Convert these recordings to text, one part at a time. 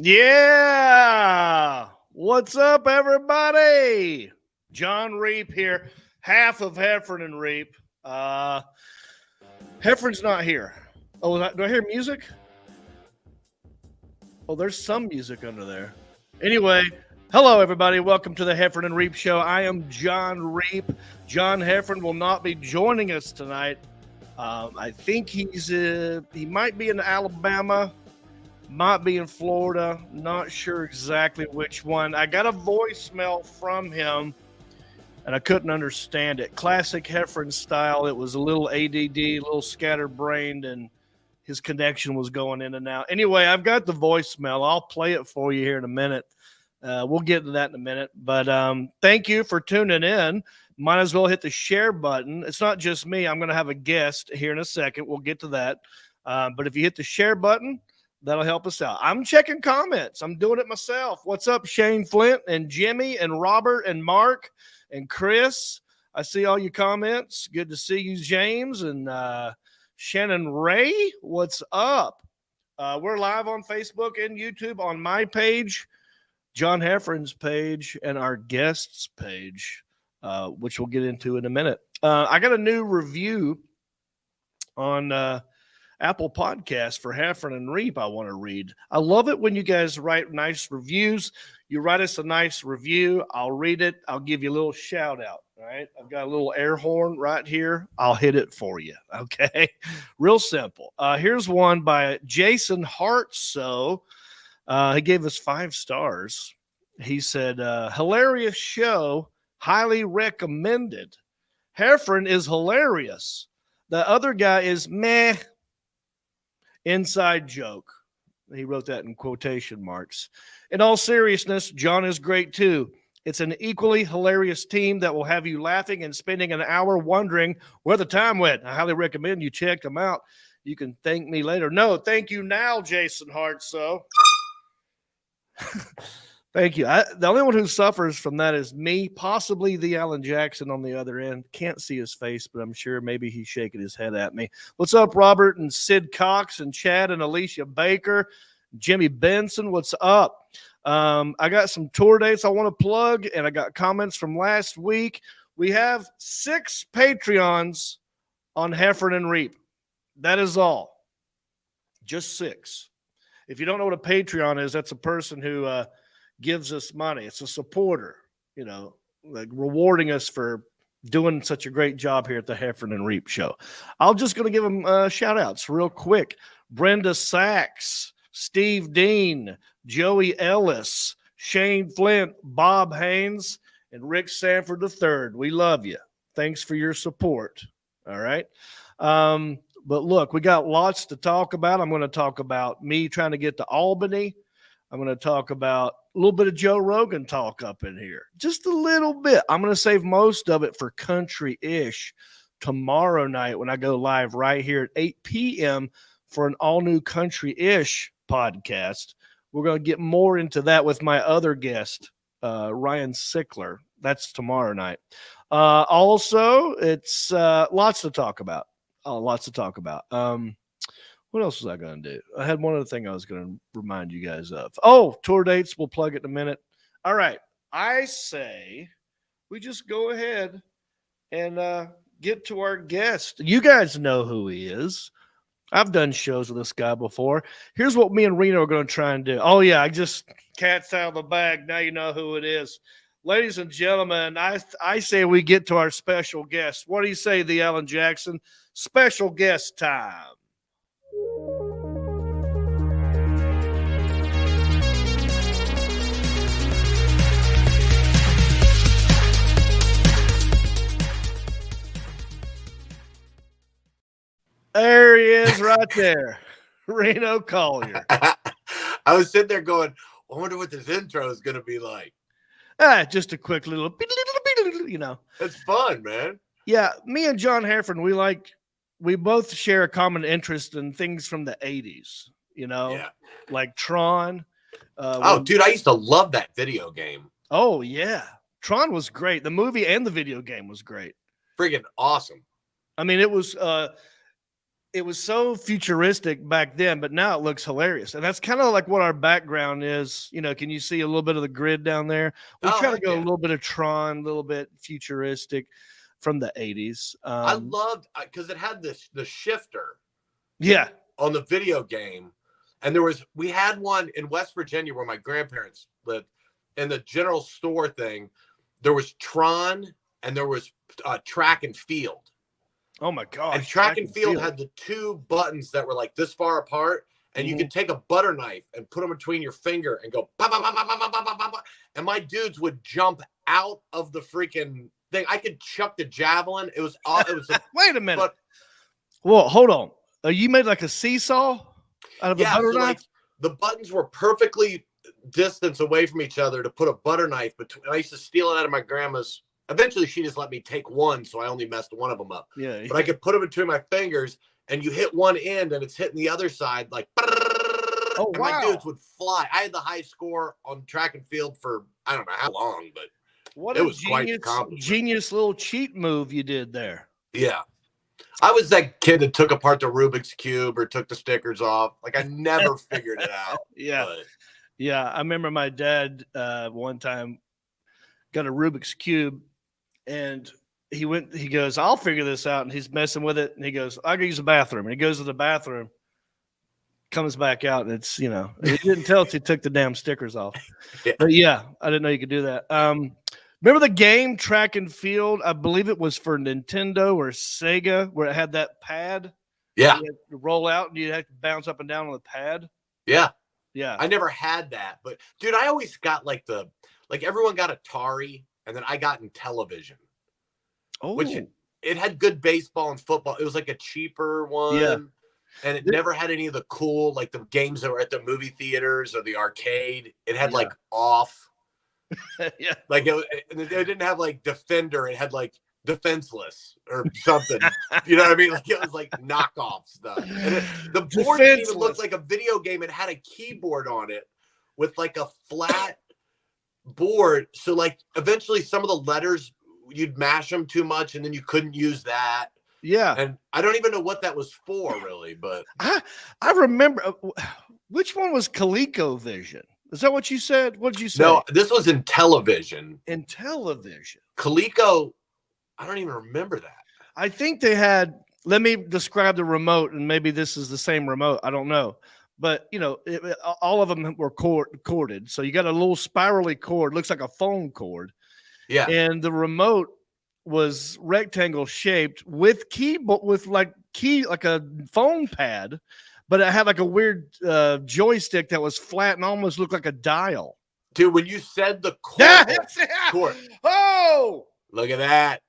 Yeah! What's up, everybody? Jon Reep here, half of Heffron Reep. Heffron's not here. Oh, do I hear music? Oh, there's some music under there. Anyway, hello, everybody. Welcome to the Heffron Reep Show. I am Jon Reep. John Heffron will not be joining us tonight. I think he might be in Alabama. Might be in Florida. Not sure exactly which one. I got a voicemail from him, and I couldn't understand it. Classic Heffron style. It was a little ADD, a little scatterbrained, and his connection was going in and out. Anyway, I've got the voicemail. I'll play it for you here in a minute. We'll get to that in a minute. But thank you for tuning in. Might as well hit the share button. It's not just me. I'm going to have a guest here in a second. We'll get to that. But if you hit the share button, that'll help us out. I'm checking comments. I'm doing it myself. What's up, Shane Flint and Jimmy and Robert and Mark and Chris? I see all your comments. Good to see you, James and Shannon Ray. What's up? We're live on Facebook and YouTube on my page, John Heffron's page, and our guests page, which we'll get into in a minute. I got a new review on Apple Podcasts for Heffron Reep I want to read. I love it when you guys write nice reviews. You write us a nice review. I'll read it. I'll give you a little shout out. All right. I've got a little air horn right here. I'll hit it for you. Okay. Real simple. Here's one by Jason Hartso. He gave us 5 stars. He said, hilarious show. Highly recommended. Heffron is hilarious. The other guy is meh. Inside joke. He wrote that in quotation marks. In all seriousness, John is great too. It's an equally hilarious team that will have you laughing and spending an hour wondering where the time went. I highly recommend you check them out. You can thank me later. No, thank you now, Jason Hart. So thank you. The only one who suffers from that is me, possibly the Alan Jackson on the other end. Can't see his face, but I'm sure maybe he's shaking his head at me. What's up, Robert and Sid Cox and Chad and Alicia Baker, Jimmy Benson? What's up? I got some tour dates I want to plug, and I got comments from last week. We have 6 Patreons on Heffron Reep. That is all. Just 6. If you don't know what a Patreon is, that's a person who gives us money. It's a supporter, like rewarding us for doing such a great job here at the Heffron Reep Show. I'm just going to give them shout outs real quick. Brenda Sachs, Steve Dean, Joey Ellis, Shane Flint, Bob Haynes, and Rick Sanford III. We love you. Thanks for your support. All right. But look, we got lots to talk about. I'm going to talk about me trying to get to Albany. I'm going to talk about a little bit of Joe Rogan talk up in here. Just a little bit. I'm going to save most of it for country-ish tomorrow night when I go live right here at 8 p.m. for an all-new country-ish podcast. We're going to get more into that with my other guest, Ryan Sickler. That's tomorrow night. Also, it's lots to talk about. Lots to talk about. What else was I going to do? I had one other thing I was going to remind you guys of. Oh, tour dates. We'll plug it in a minute. All right. I say we just go ahead and get to our guest. You guys know who he is. I've done shows with this guy before. Here's what me and Reno are going to try and do. Oh, yeah. I just cat's out of the bag. Now you know who it is. Ladies and gentlemen, I say we get to our special guest. What do you say, the Alan Jackson? Special guest time. There he is right there. Reno Collier. I was sitting there going, I wonder what this intro is going to be like. Just a quick little, It's fun, man. Yeah, me and John Heffron, we both share a common interest in things from the 80s, like Tron. Dude, I used to love that video game. Oh, yeah. Tron was great. The movie and the video game was great. Friggin' awesome. I mean, it was it was so futuristic back then, but now it looks hilarious. And that's kind of like what our background is. You know, can you see a little bit of the grid down there? We try to go a little bit of Tron, a little bit futuristic from the 80s. I loved because it had the shifter. Yeah. On the video game. And we had one in West Virginia where my grandparents lived. In the general store thing, there was Tron and there was track and field. Oh my gosh. And track and field had the two buttons that were like this far apart, and you could take a butter knife and put them between your finger and go bah, bah, bah, bah, bah, bah, bah, bah, bah. And my dudes would jump out of the freaking thing. I could chuck the javelin. It was wait a minute. Well, hold on. You made like a seesaw out of a butter knife? Like the buttons were perfectly distance away from each other to put a butter knife between. I used to steal it out of my grandma's. Eventually, she just let me take one, so I only messed one of them up. Yeah. But I could put them between my fingers, and you hit one end, and it's hitting the other side like. Oh, and wow. my dudes would fly. I had the high score on track and field for I don't know how long, but it was quite an accomplishment. Genius little cheat move you did there. Yeah. I was that kid that took apart the Rubik's Cube or took the stickers off. Like, I never figured it out. Yeah. But. Yeah. I remember my dad one time got a Rubik's Cube, and he goes, I'll figure this out. And he's messing with it. And he goes, I can use the bathroom. And he goes to the bathroom, comes back out, and it's, he didn't tell us he took the damn stickers off. Yeah. But yeah, I didn't know you could do that. Remember the game Track and Field? I believe it was for Nintendo or Sega, where it had that pad. Yeah. You had to roll out and you had to bounce up and down on the pad. Yeah. Yeah. I never had that, but dude, I always got like everyone got Atari, and then I got Intellivision. Oh, which it had good baseball and football. It was like a cheaper one. Yeah. And it never had any of the cool, like the games that were at the movie theaters or the arcade. It had like off. Yeah. Like it didn't have like Defender. It had like Defenseless or something. You know what I mean? Like it was like knockoff stuff. And the board didn't even look like a video game. It had a keyboard on it with like a flat board. So like eventually some of the letters, you'd mash them too much and then you couldn't use that. Yeah. And I don't even know what that was for really, but I remember which one was ColecoVision? Is that what you said? What did you say? No, this was Intellivision. Intellivision. Coleco, I don't even remember that. I think they had, let me describe the remote, and maybe this is the same remote. I don't know. But, all of them were corded. So you got a little spirally cord, looks like a phone cord. Yeah. And the remote was rectangle shaped with keyboard, with like a phone pad. But it had like a weird joystick that was flat and almost looked like a dial. Dude, when you said the cord. Oh, look at that.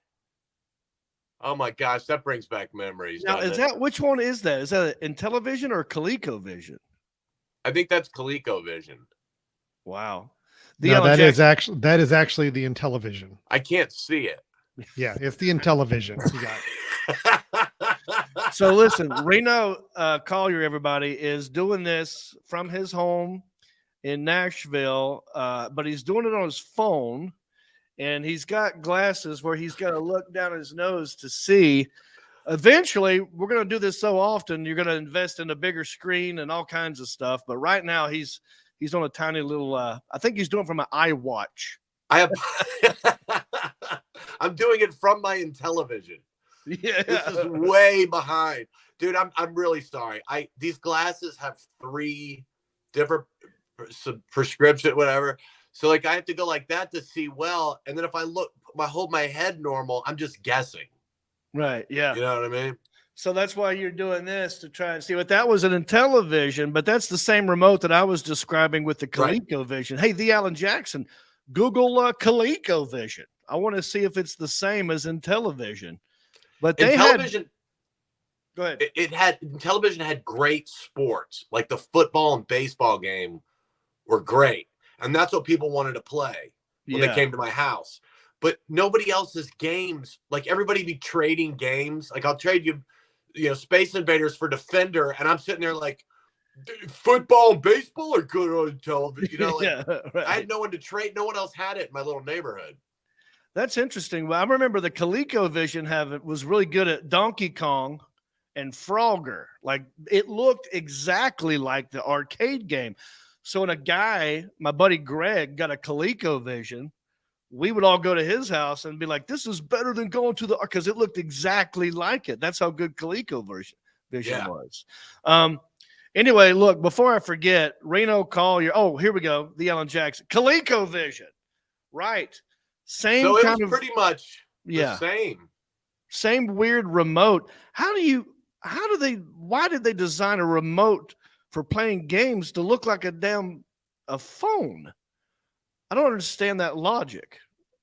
Oh my gosh, that brings back memories. Now, which one is that? Is that Intellivision or ColecoVision? I think that's ColecoVision. Wow. That is actually the Intellivision. I can't see it. Yeah, it's the Intellivision. You got it. So listen, Reno Collier, everybody, is doing this from his home in Nashville, but he's doing it on his phone, and he's got glasses where he's got to look down his nose to see. Eventually, we're going to do this so often, you're going to invest in a bigger screen and all kinds of stuff. But right now, he's on a tiny little. I think he's doing it from an iWatch. I'm doing it from my Intellivision. Yeah, this is way behind, dude. I'm really sorry. These glasses have 3 different prescription, whatever. So like I have to go like that to see well, and then if I hold my head normal, I'm just guessing. Right. Yeah. You know what I mean? So that's why you're doing this, to try and see what that was an Intellivision, but that's the same remote that I was describing with the ColecoVision. Right. Hey, the Alan Jackson, Google ColecoVision. I want to see if it's the same as Intellivision. But they Intellivision, go ahead. Intellivision had great sports, like the football and baseball game were great. And that's what people wanted to play when they came to my house. But nobody else's games, like everybody be trading games. Like I'll trade you, Space Invaders for Defender. And I'm sitting there like, football and baseball are good on television. Right. I had no one to trade. No one else had it in my little neighborhood. That's interesting. Well, I remember the ColecoVision was really good at Donkey Kong and Frogger. Like it looked exactly like the arcade game. So when a guy, my buddy Greg, got a ColecoVision, we would all go to his house and be like, this is better than going to the, because it looked exactly like it. That's how good ColecoVision was. Anyway, look, before I forget, Reno Collier. Oh, here we go. The Alan Jackson. ColecoVision. Right. Same so it kind was of, pretty much the same. Same weird remote. Why did they design a remote for playing games to look like a phone? I don't understand that logic.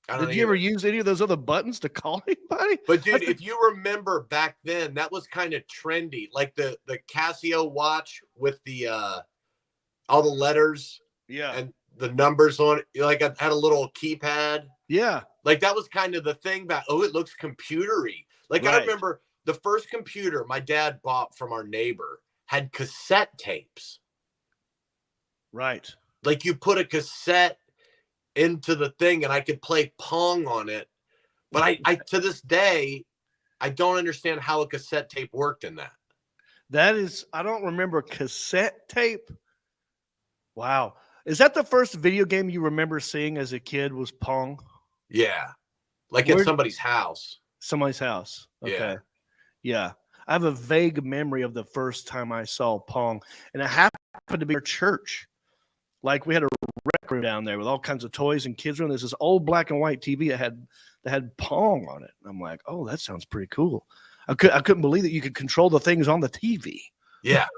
Did you ever use any of those other buttons to call anybody? But dude, if you remember back then, that was kind of trendy. Like the Casio watch with the all the letters, and the numbers on it. Like I had a little keypad. Yeah. Like that was kind of the thing back. Oh, it looks computery. Like I remember the first computer my dad bought from our neighbor had cassette tapes. Right. Like you put a cassette into the thing and I could play Pong on it. But I to this day, I don't understand how a cassette tape worked in that. I don't remember cassette tape. Wow. Is that the first video game you remember seeing as a kid was Pong? Yeah. Like at somebody's house. Somebody's house. Okay. Yeah. I have a vague memory of the first time I saw Pong, and it happened to be our church. Like we had a rec room down there with all kinds of toys and kids room. There's this old black and white TV that had Pong on it. I'm like, oh, that sounds pretty cool. I couldn't believe that you could control the things on the TV. Yeah.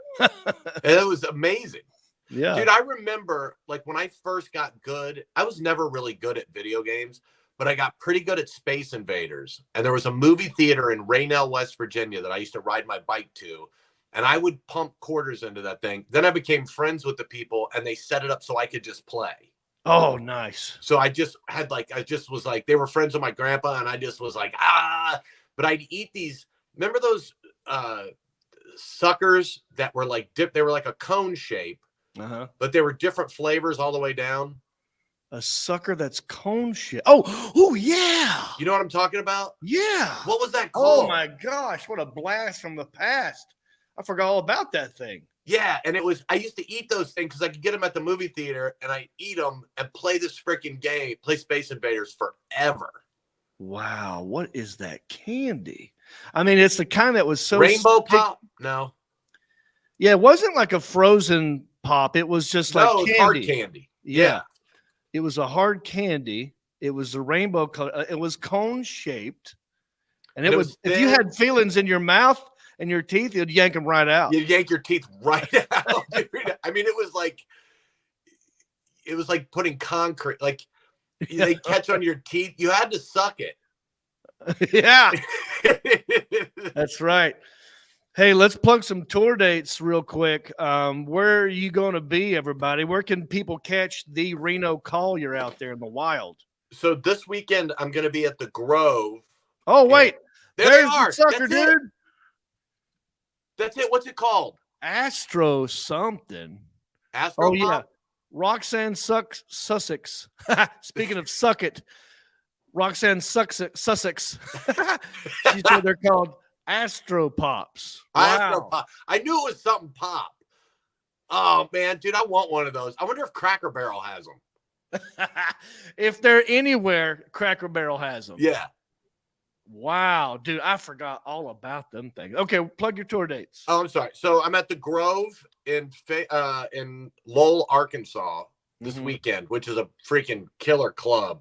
It was amazing. Yeah. Dude, I remember like when I first got good, I was never really good at video games, but I got pretty good at Space Invaders. And there was a movie theater in Raynell, West Virginia that I used to ride my bike to. And I would pump quarters into that thing. Then I became friends with the people and they set it up so I could just play. Oh, nice. So I just was like, they were friends with my grandpa and I just was like, but I'd eat these. Remember those suckers that were like they were like a cone shape, but they were different flavors all the way down. A sucker that's cone shape. Oh, yeah. You know what I'm talking about? Yeah. What was that called? Oh my gosh, what a blast from the past. I forgot all about that thing. Yeah, and I used to eat those things because I could get them at the movie theater, and I eat them and play this freaking game, play Space Invaders forever. Wow, what is that candy? I mean, it's the kind that was so Rainbow Pop? No. Yeah, it wasn't like a frozen pop. It was just like candy. Hard candy. Yeah. It was a hard candy. It was a rainbow color. It was cone shaped. And it was if you had feelings in your mouth and your teeth, you'd yank them right out. You'd yank your teeth right out, dude. I mean, it was like putting concrete, like they catch on your teeth. You had to suck it. Yeah. That's right. Hey, let's plug some tour dates real quick. Where are you going to be, everybody? Where can people catch the Reno Collier out there in the wild? So this weekend, I'm going to be at the Grove. Oh, wait. There they are. The sucker, dude. That's it. What's it called? Astro something. Astro Pop? Yeah. Roxanne Sussex. Speaking of suck it, Roxanne Sussex. She said they're called Astro Pops. Wow. Astro Pop. I knew it was something pop. Oh, man. Dude, I want one of those. I wonder if Cracker Barrel has them. If they're anywhere, Cracker Barrel has them. Yeah. Wow, dude, I forgot all about them things. Okay, plug your tour dates. Oh, I'm sorry. So I'm at the Grove in Lowell, Arkansas this weekend, which is a freaking killer club.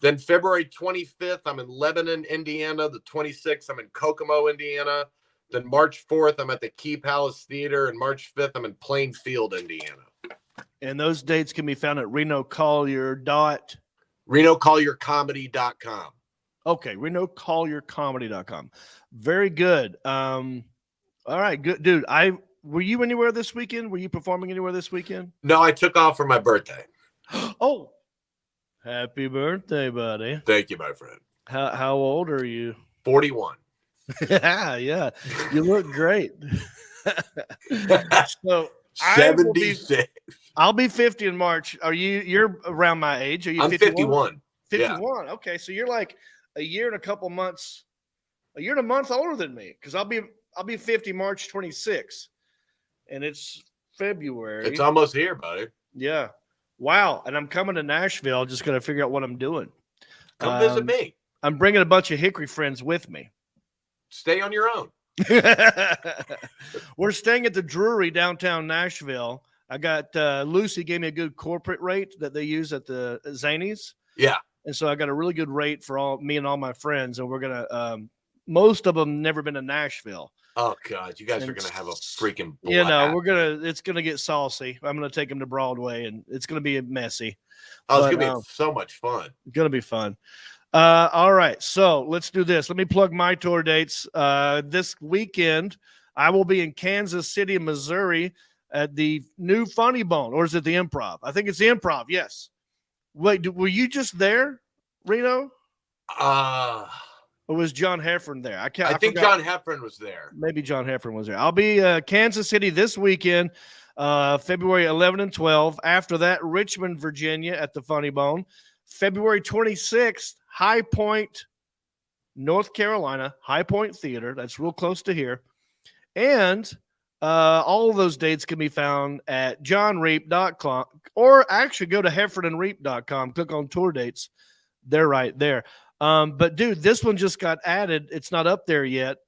Then February 25th, I'm in Lebanon, Indiana. The 26th, I'm in Kokomo, Indiana. Then March 4th, I'm at the Key Palace Theater. And March 5th, I'm in Plainfield, Indiana. And those dates can be found at RenoCollierComedy.com. Okay, RenoCollierComedy.com. Very good. All right, good, dude. Were you anywhere this weekend? Were you performing anywhere this weekend? No, I took off for my birthday. Oh, happy birthday, buddy! Thank you, my friend. How old are you? 41. Yeah, you look great. So 76. I'll be 50 in March. You're around my age? Are you? I'm 51. 51. Yeah. Okay, so you're like a year and a month older than me, because I'll be I'll be 50 March 26th, and it's February. It's almost here, buddy. Yeah. Wow. And I'm coming to Nashville. Just got to figure out what I'm doing. Come visit me. I'm bringing a bunch of Hickory friends with me. Stay on your own. We're staying at the Drury downtown Nashville. I got Lucy gave me a good corporate rate that they use at the Zanies. Yeah. And so I got a really good rate for me and all my friends. And we're going to, most of them never been to Nashville. Oh God, you guys are going to have a freaking blast. You know, it's going to get saucy. I'm going to take them to Broadway and it's going to be messy. Oh, it's going to be so much fun. It's going to be fun. All right. So let's do this. Let me plug my tour dates. This weekend, I will be in Kansas City, Missouri at the new Funny Bone, or is it the Improv? I think it's the Improv. Yes. Wait, were you just there, Reno? Or was John Heffron there? I think John Heffron was there. Maybe John Heffron was there. I'll be Kansas City this weekend, February 11 and 12. After that, Richmond, Virginia at the Funny Bone. February 26th, High Point, North Carolina, High Point Theater. That's real close to here. And all of those dates can be found at jonreep.com, or actually go to heffronandreep.com. Click on tour dates. They're right there. But dude, this one just got added. It's not up there yet,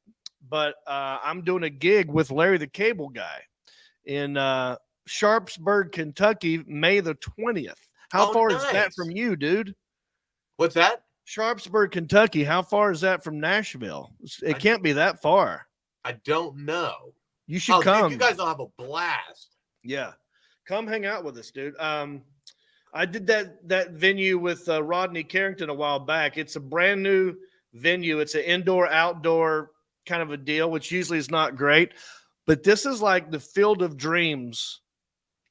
but I'm doing a gig with Larry the Cable Guy in Sharpsburg, Kentucky, May the 20th. How far is that from you, dude? What's that? Sharpsburg, Kentucky. How far is that from Nashville? It can't be that far. I don't know. You should come. Dude, you guys will have a blast. Yeah. Come hang out with us, dude. I did that venue with Rodney Carrington a while back. It's a brand new venue. It's an indoor-outdoor kind of a deal, which usually is not great. But this is like the Field of Dreams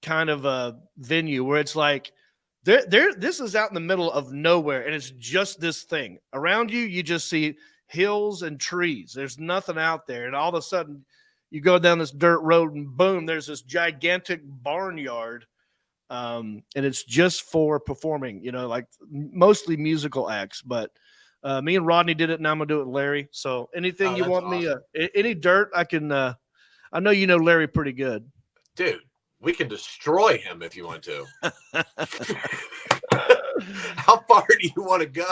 kind of a venue where it's like this is out in the middle of nowhere, and it's just this thing. Around you, you just see hills and trees. There's nothing out there. And all of a sudden, you go down this dirt road, and boom, there's this gigantic barnyard. And it's just for performing, you know, like mostly musical acts. But me and Rodney did it, and I'm gonna do it with Larry. So anything you want awesome. Any dirt, I can. I know you know Larry pretty good, dude. We can destroy him if you want to. How far do you want to go?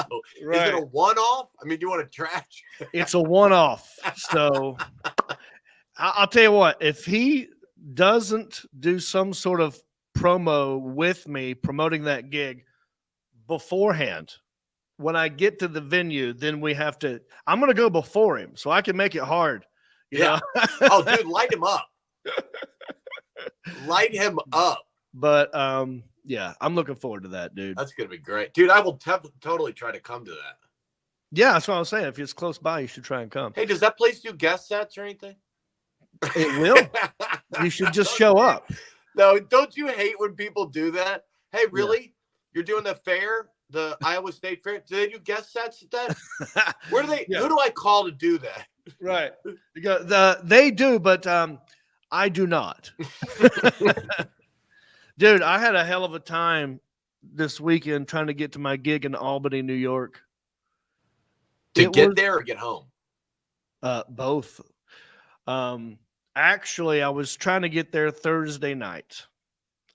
Right. Is it a one-off? I mean, do you want to trash? It's a one-off. So I'll tell you what. If he doesn't do some sort of promo with me promoting that gig beforehand, when I get to the venue, then I'm going to go before him so I can make it hard. You know? Oh, dude, light him up. Light him up. But yeah, I'm looking forward to that, dude. That's gonna be great, dude. I will totally try to come to that. Yeah, that's what I was saying. If it's close by, you should try and come. Hey, does that place do guest sets or anything? It will. You should just show up. No, don't you hate when people do that? Hey, really? Yeah. You're doing the fair, the Iowa State Fair? Do they do guest sets at that? Where do they? Yeah. Who do I call to do that? Right. They do, but I do not. Dude, I had a hell of a time this weekend trying to get to my gig in Albany, New York. Get there or get home? Both. Actually, I was trying to get there Thursday night.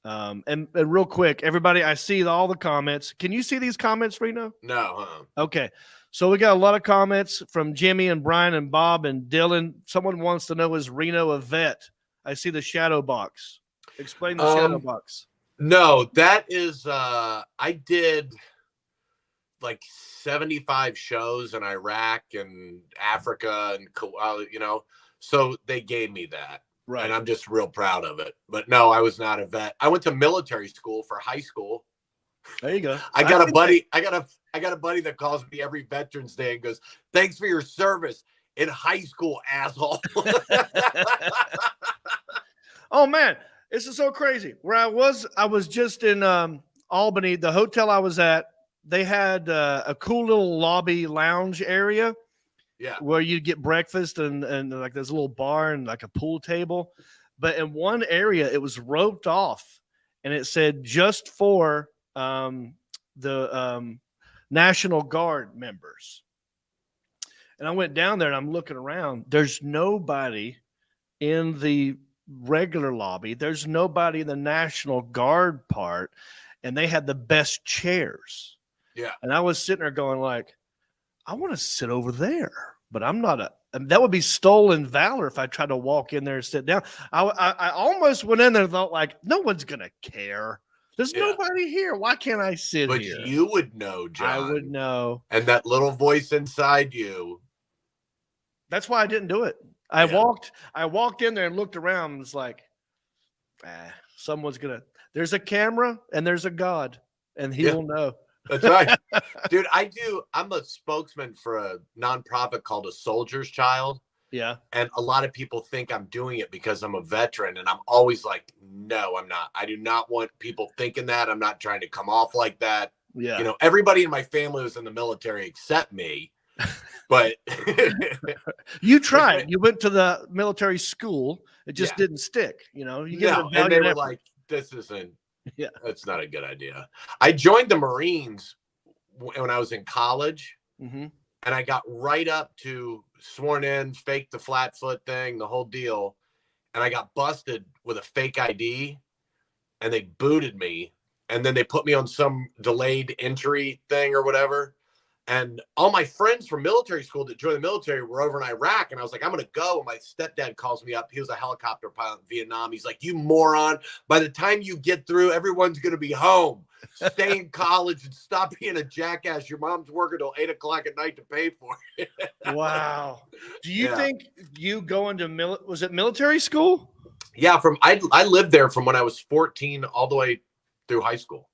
And real quick, everybody, I see all the comments. Can you see these comments, Reno? No. Okay. So we got a lot of comments from Jimmy and Brian and Bob and Dylan. Someone wants to know, is Reno a vet? I see the shadow box. Explain the shadow box. No, that is I did like 75 shows in Iraq and Africa and you know, so they gave me that. Right. And I'm just real proud of it. But no, I was not a vet. I went to military school for high school. There you go. I got a buddy that calls me every Veterans Day and goes, "Thanks for your service in high school, asshole." Oh man, this is so crazy. Where I was just in Albany. The hotel I was at, they had a cool little lobby lounge area. Yeah, where you get breakfast and like there's a little bar and like a pool table. But in one area, it was roped off, and it said just for the National Guard members. And I went down there and I'm looking around. There's nobody in the regular lobby. There's nobody in the National Guard part. And they had the best chairs. Yeah. And I was sitting there going like, I want to sit over there, but I'm not that would be stolen valor if I tried to walk in there and sit down. I almost went in there and thought like, no one's going to care. There's nobody here. Why can't I sit here? But you would know, John. I would know. And that little voice inside you. That's why I didn't do it. I walked in there and looked around and was like, there's a camera and there's a God and he will know. That's right. Dude, I'm a spokesman for a nonprofit called A Soldier's Child. Yeah. And a lot of people think I'm doing it because I'm a veteran. And I'm always like, no, I'm not. I do not want people thinking that. I'm not trying to come off like that. Yeah. You know, everybody in my family was in the military except me. But you tried. You went to the military school. It just didn't stick. You know, and they were like, this isn't. Yeah, that's not a good idea. I joined the Marines when I was in college, and I got right up to sworn in, faked the flat foot thing, the whole deal, and I got busted with a fake ID, and they booted me, and then they put me on some delayed entry thing or whatever. And all my friends from military school that joined the military were over in Iraq. And I was like, I'm going to go. And my stepdad calls me up. He was a helicopter pilot in Vietnam. He's like, you moron. By the time you get through, everyone's going to be home. Stay in college and stop being a jackass. Your mom's working till 8 o'clock at night to pay for it. Wow. Do you think you going to was it military school? Yeah. I lived there from when I was 14 all the way through high school.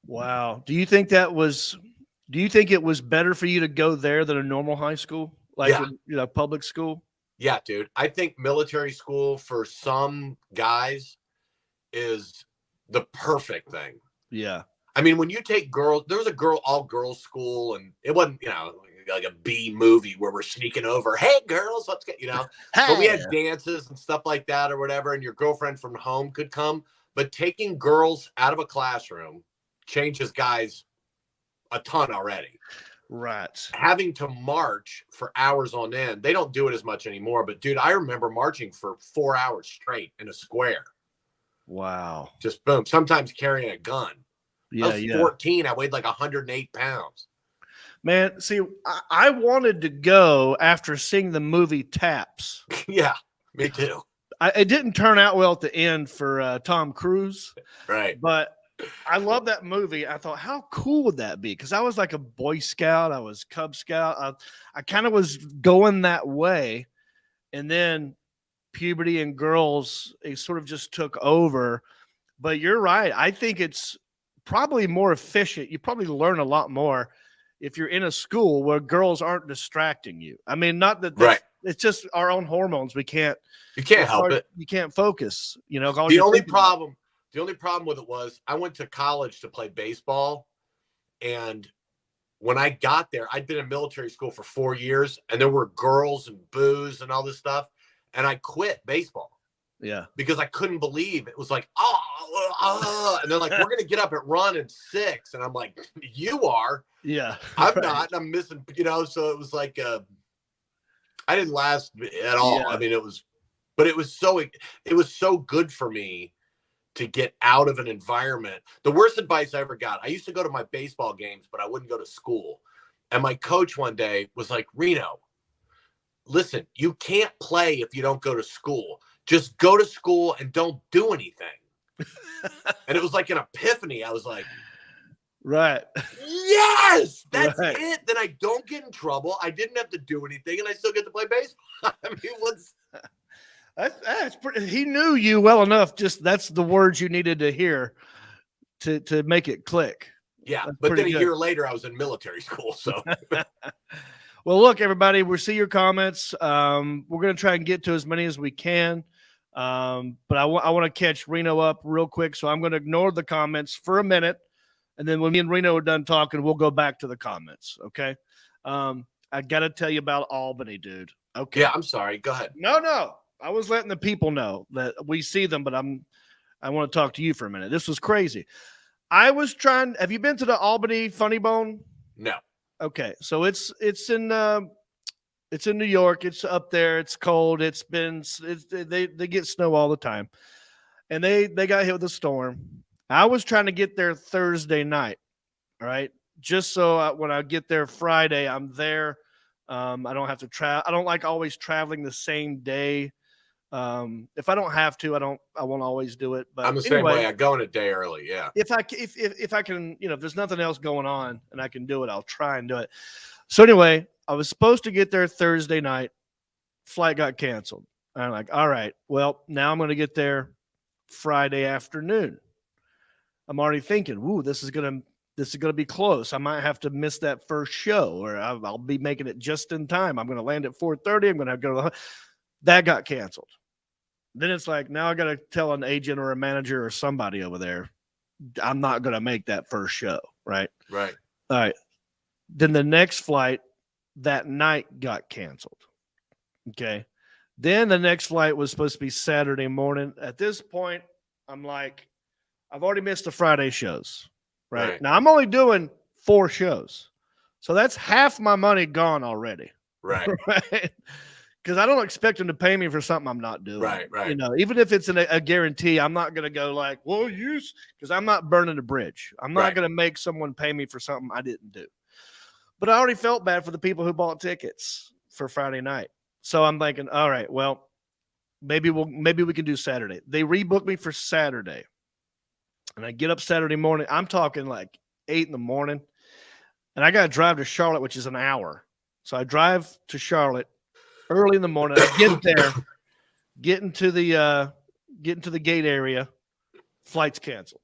Wow. Do you think it was better for you to go there than a normal high school? Like, public school? Yeah, dude. I think military school for some guys is the perfect thing. Yeah. I mean, when you take girls, there was a all girls school and it wasn't, like a B movie where we're sneaking over. Hey girls, let's get, but we had dances and stuff like that or whatever. And your girlfriend from home could come, but taking girls out of a classroom changes guys a ton already. Right. Having to march for hours on end. They don't do it as much anymore, but dude, I remember marching for 4 hours straight in a square. Wow. Just boom. Sometimes carrying a gun. Yeah. I was 14. I weighed like 108 pounds. Man, see, I wanted to go after seeing the movie Taps. Yeah, me too. It didn't turn out well at the end for Tom Cruise. Right. But I love that movie. I thought, how cool would that be? Because I was like a Boy Scout. I was Cub Scout. I kind of was going that way. And then puberty and girls, it sort of just took over. But you're right. I think it's probably more efficient. You probably learn a lot more if you're in a school where girls aren't distracting you. I mean, not that it's just our own hormones. You can't help it. You can't focus. The only problem with it was I went to college to play baseball. And when I got there, I'd been in military school for 4 years and there were girls and booze and all this stuff. And I quit baseball. Yeah. Because I couldn't believe it was like, and they're like, we're going to get up and run in 6. And I'm like, you are. Yeah. I'm not. I'm missing, so it was like, I didn't last at all. Yeah. I mean, it was so good for me to get out of an environment. The worst advice I ever got, I used to go to my baseball games, but I wouldn't go to school. And my coach one day was like, Reno, listen, you can't play if you don't go to school. Just go to school and don't do anything. And it was like an epiphany. I was like, right. Yes, that's it. Then I don't get in trouble. I didn't have to do anything and I still get to play baseball. I mean, that's pretty, he knew you well enough. Just that's the words you needed to hear to make it click. Yeah. But then a year later, I was in military school. So, well, look, everybody, we'll see your comments. We're going to try and get to as many as we can. But I want to catch Reno up real quick. So I'm going to ignore the comments for a minute. And then when me and Reno are done talking, we'll go back to the comments. Okay. I got to tell you about Albany, dude. Okay. Yeah. I'm sorry. Go ahead. No. I was letting the people know that we see them, but I want to talk to you for a minute. This was crazy. Have you been to the Albany Funny Bone? No. Okay, so it's in New York. It's up there. It's cold. They get snow all the time, and they got hit with a storm. I was trying to get there Thursday night, all right, just so when I get there Friday, I'm there. I don't have to travel. I don't like always traveling the same day. If I don't have to, I won't always do it. But I'm the same way. I go in a day early. Yeah. If I can, if there's nothing else going on and I can do it, I'll try and do it. So anyway, I was supposed to get there Thursday night. Flight got canceled. I'm like, all right, well, now I'm going to get there Friday afternoon. I'm already thinking, ooh, this is gonna be close. I might have to miss that first show, or I'll be making it just in time. I'm going to land at 4:30. I'm going to go to that got canceled. Then it's like, now I got to tell an agent or a manager or somebody over there, I'm not going to make that first show. Right. Right. All right. Then the next flight that night got canceled. Okay. Then the next flight was supposed to be Saturday morning. At this point, I'm like, I've already missed the Friday shows. Right. Now I'm only doing 4 shows. So that's half my money gone already. Right. Right. Because I don't expect them to pay me for something I'm not doing. Right. Even if it's a guarantee, I'm not going to go like, well, because I'm not burning a bridge. I'm not going to make someone pay me for something I didn't do. But I already felt bad for the people who bought tickets for Friday night. So I'm thinking, all right, well, maybe we can do Saturday. They rebooked me for Saturday. And I get up Saturday morning. I'm talking like 8 a.m. And I got to drive to Charlotte, which is an hour. So I drive to Charlotte early in the morning. I get there, get into the gate area. Flight's canceled.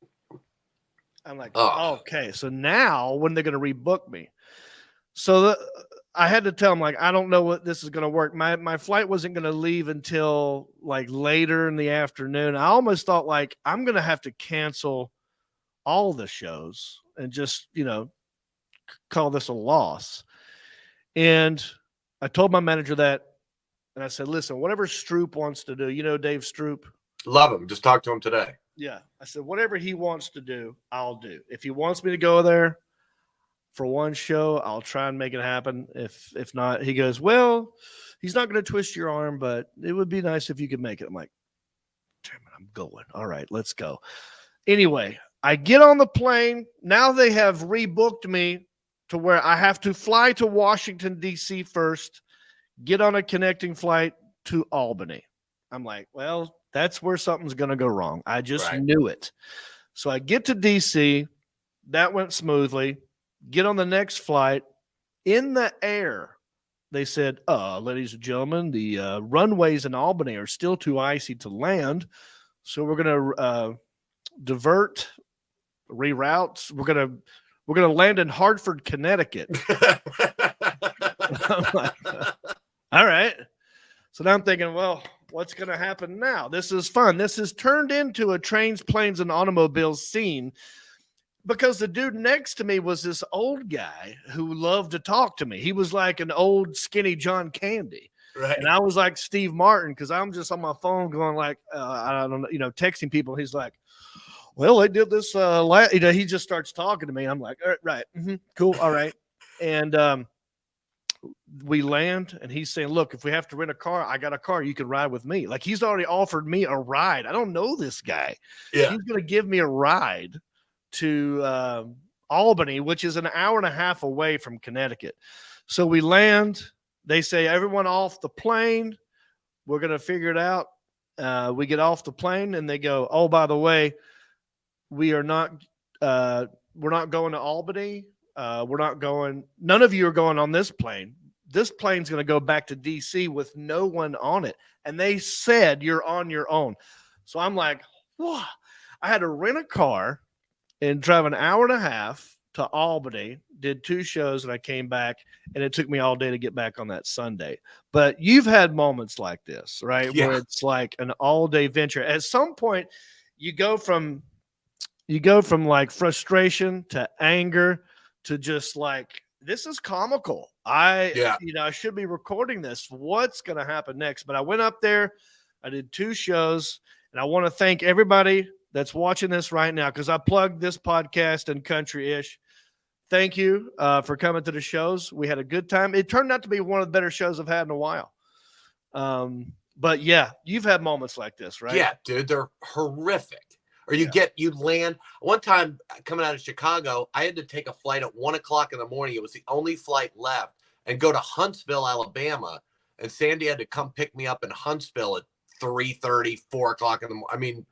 I'm like, okay. So now when they're going to rebook me? So I had to tell them, like, I don't know what this is going to work. My flight wasn't going to leave until like later in the afternoon. I almost thought like I'm going to have to cancel all the shows and just, call this a loss. And I told my manager that, and I said, listen, whatever Stroop wants to do, Dave Stroop. Love him. Just talked to him today. Yeah. I said, whatever he wants to do, I'll do. If he wants me to go there for one show, I'll try and make it happen. If not, he goes, well, he's not going to twist your arm, but it would be nice if you could make it. I'm like, damn it, I'm going. All right, let's go. Anyway, I get on the plane. Now they have rebooked me to where I have to fly to Washington, D.C. first, get on a connecting flight to Albany. I'm like, well, that's where something's going to go wrong. I just knew it. So I get to D.C. That went smoothly. Get on the next flight. In the air, they said, ladies and gentlemen, the runways in Albany are still too icy to land. So we're going to reroute. We're going to land in Hartford, Connecticut. I'm like, all right. So now I'm thinking, well, what's going to happen now? This is fun. This has turned into a trains, planes, and automobiles scene. Because the dude next to me was this old guy who loved to talk to me. He was like an old skinny John Candy. Right. And I was like Steve Martin because I'm just on my phone going like, I don't know, texting people. He's like, well, they did this. He just starts talking to me. I'm like, all right, right. Mm-hmm, cool. All right. And we land and he's saying, look, if we have to rent a car, I got a car. You can ride with me. Like he's already offered me a ride. I don't know this guy. Yeah. He's going to give me a ride to Albany, which is an hour and a half away from Connecticut. So we land. They say, everyone off the plane. We're going to figure it out. We get off the plane and they go, oh, by the way, we're not going to Albany. None of you are going on this plane. This plane's going to go back to DC with no one on it. And they said, you're on your own. So I'm like, whoa. I had to rent a car and drive an hour and a half to Albany, did 2 shows, and I came back, and it took me all day to get back on that Sunday. But you've had moments like this, right? Yeah. Where it's like an all-day venture. At some point, you go from like frustration to anger to just like, this is comical. I should be recording this. What's going to happen next? But I went up there, I did 2 shows, and I want to thank everybody that's watching this right now, because I plugged this podcast and Country-ish. thank you for coming to the shows. We had a good time. It turned out to be one of the better shows I've had in a while. But yeah, you've had moments like this, right? Yeah, dude, they're horrific. Or you land. One time coming out of Chicago, I had to take a flight at 1:00 in the morning. It was the only flight left, and go to Huntsville, Alabama. And Sandy had to come pick me up in Huntsville at 3:30, 4:00 in the morning. I mean,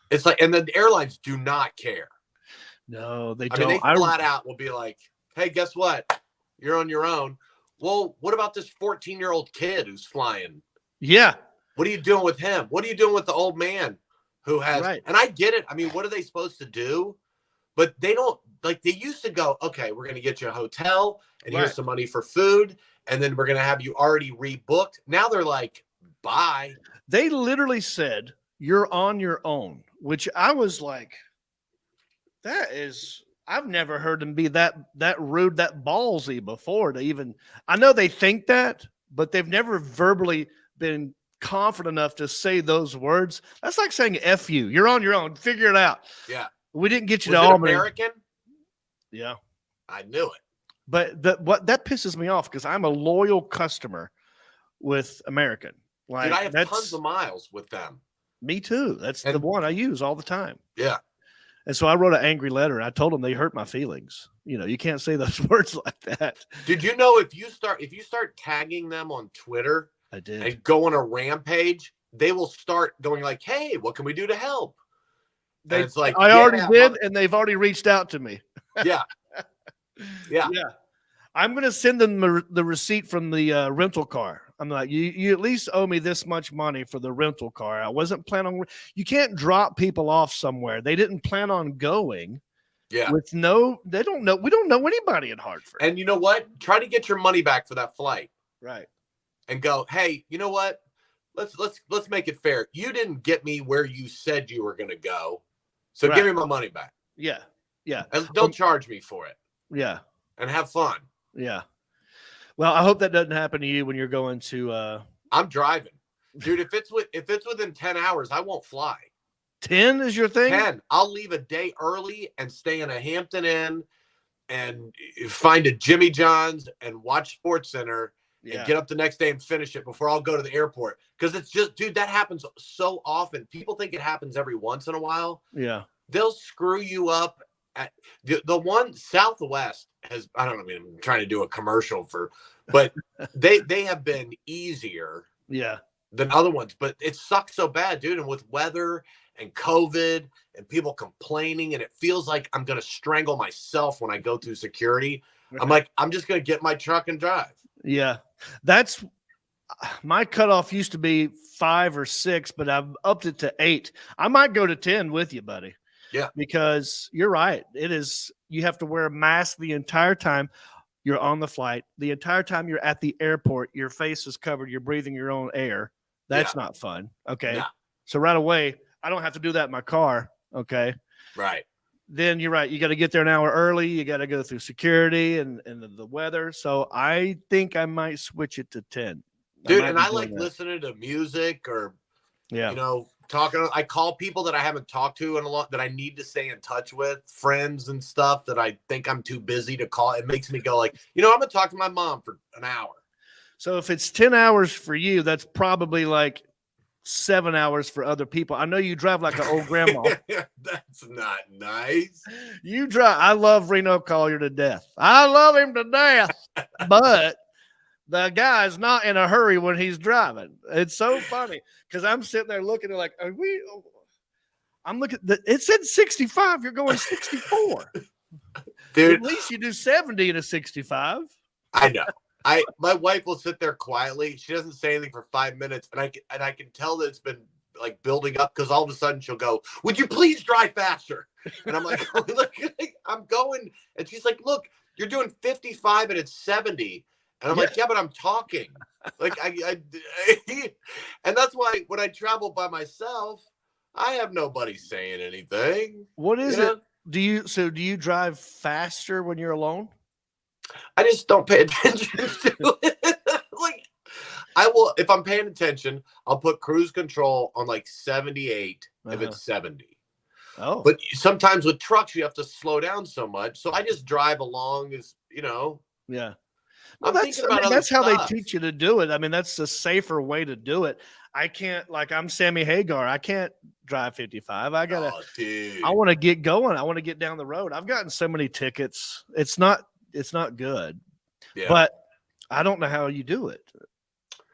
it's like, and the airlines do not care. No, they don't. I mean, they flat out will be like, hey, guess what? You're on your own. Well, what about this 14-year-old kid who's flying? Yeah. What are you doing with him? What are you doing with the old man who has, and I get it. I mean, what are they supposed to do? But they don't, like, they used to go, okay, we're going to get you a hotel and here's some money for food. And then we're going to have you already rebooked. Now they're like, bye. They literally said, you're on your own, which I was like, I've never heard them be that rude, that ballsy before to even, I know they think that, but they've never verbally been confident enough to say those words. That's like saying F you. You're on your own. Figure it out. Yeah. We didn't get you Was to it Albany. American? Yeah. I knew it. But that pisses me off because I'm a loyal customer with American. Like, dude, I have tons of miles with them. Me too. That's the one I use all the time. Yeah. And so I wrote an angry letter. I told them they hurt my feelings. You know, you can't say those words like that. Did you know if you start tagging them on Twitter, I did, and go on a rampage, they will start going like, hey, what can we do to help? It's like, I already did, and they've already reached out to me. Yeah. Yeah. Yeah. I'm going to send them the receipt from the rental car. I'm like, you at least owe me this much money for the rental car. I wasn't planning on. You can't drop people off somewhere. They didn't plan on going. Yeah. They don't know. We don't know anybody in Hartford. And you know what? Try to get your money back for that flight. Right. And go, hey, you know what? Let's make it fair. You didn't get me where you said you were going to go. So give me my money back. Yeah. Yeah. And don't charge me for it. Yeah. And have fun. Yeah. Well, I hope that doesn't happen to you when you're going to I'm driving. Dude, if it's within 10 hours, I won't fly. 10 is your thing? 10. I'll leave a day early and stay in a Hampton Inn and find a Jimmy John's and watch Sports Center and get up the next day and finish it before I'll go to the airport. Because it's just, dude, that happens so often. People think it happens every once in a while. Yeah. They'll screw you up. At the one Southwest has, I don't know, I mean, I'm trying to do a commercial but they have been easier than other ones, but it sucks so bad, dude. And with weather and COVID and people complaining, and it feels like I'm going to strangle myself when I go through security. I'm like, I'm just going to get my truck and drive. Yeah. That's my cutoff used to be 5 or 6, but I've upped it to 8. I might go to 10 with you, buddy. Yeah. Because you're right. It is, you have to wear a mask the entire time you're on the flight. The entire time you're at the airport, your face is covered. You're breathing your own air. That's not fun. Okay. Yeah. So right away, I don't have to do that in my car. Okay. Right. Then you're right. You got to get there an hour early. You got to go through security and the weather. So I think I might switch it to 10. Dude, and I like listening to music or, you know, talking. I call people that I haven't talked to in a long, that I need to stay in touch with, friends and stuff that I think I'm too busy to call. It makes me go like, you know, I'm going to talk to my mom for an hour. So if it's 10 hours for you, that's probably like 7 hours for other people. I know you drive like an old grandma. That's not nice. You drive. I love Reno Collier to death. I love him to death, but the guy's not in a hurry when he's driving. It's so funny because I'm sitting there looking at like, I'm looking. It said 65. You're going 64. Dude, at least you do 70 in a 65. I know. My wife will sit there quietly. She doesn't say anything for 5 minutes, and I can tell that it's been like building up because all of a sudden she'll go, "Would you please drive faster?" And I'm like, "Look, I'm going," and she's like, "Look, you're doing 55 and it's 70." And I'm like, yeah, but I'm talking. Like and that's why when I travel by myself, I have nobody saying anything. What is it? Do you drive faster when you're alone? I just don't pay attention to it. Like I will, if I'm paying attention, I'll put cruise control on like 78 if it's 70. Oh, But sometimes with trucks, you have to slow down so much. So I just drive along as, yeah. Well, I'm thinking about other that's how they stuff. teach you to do it. I mean, that's the safer way to do it. I can't, like, I'm Sammy Hagar. I can't drive 55. I want to get going. I want to get down the road. I've gotten so many tickets. It's not good. Yeah. But I don't know how you do it.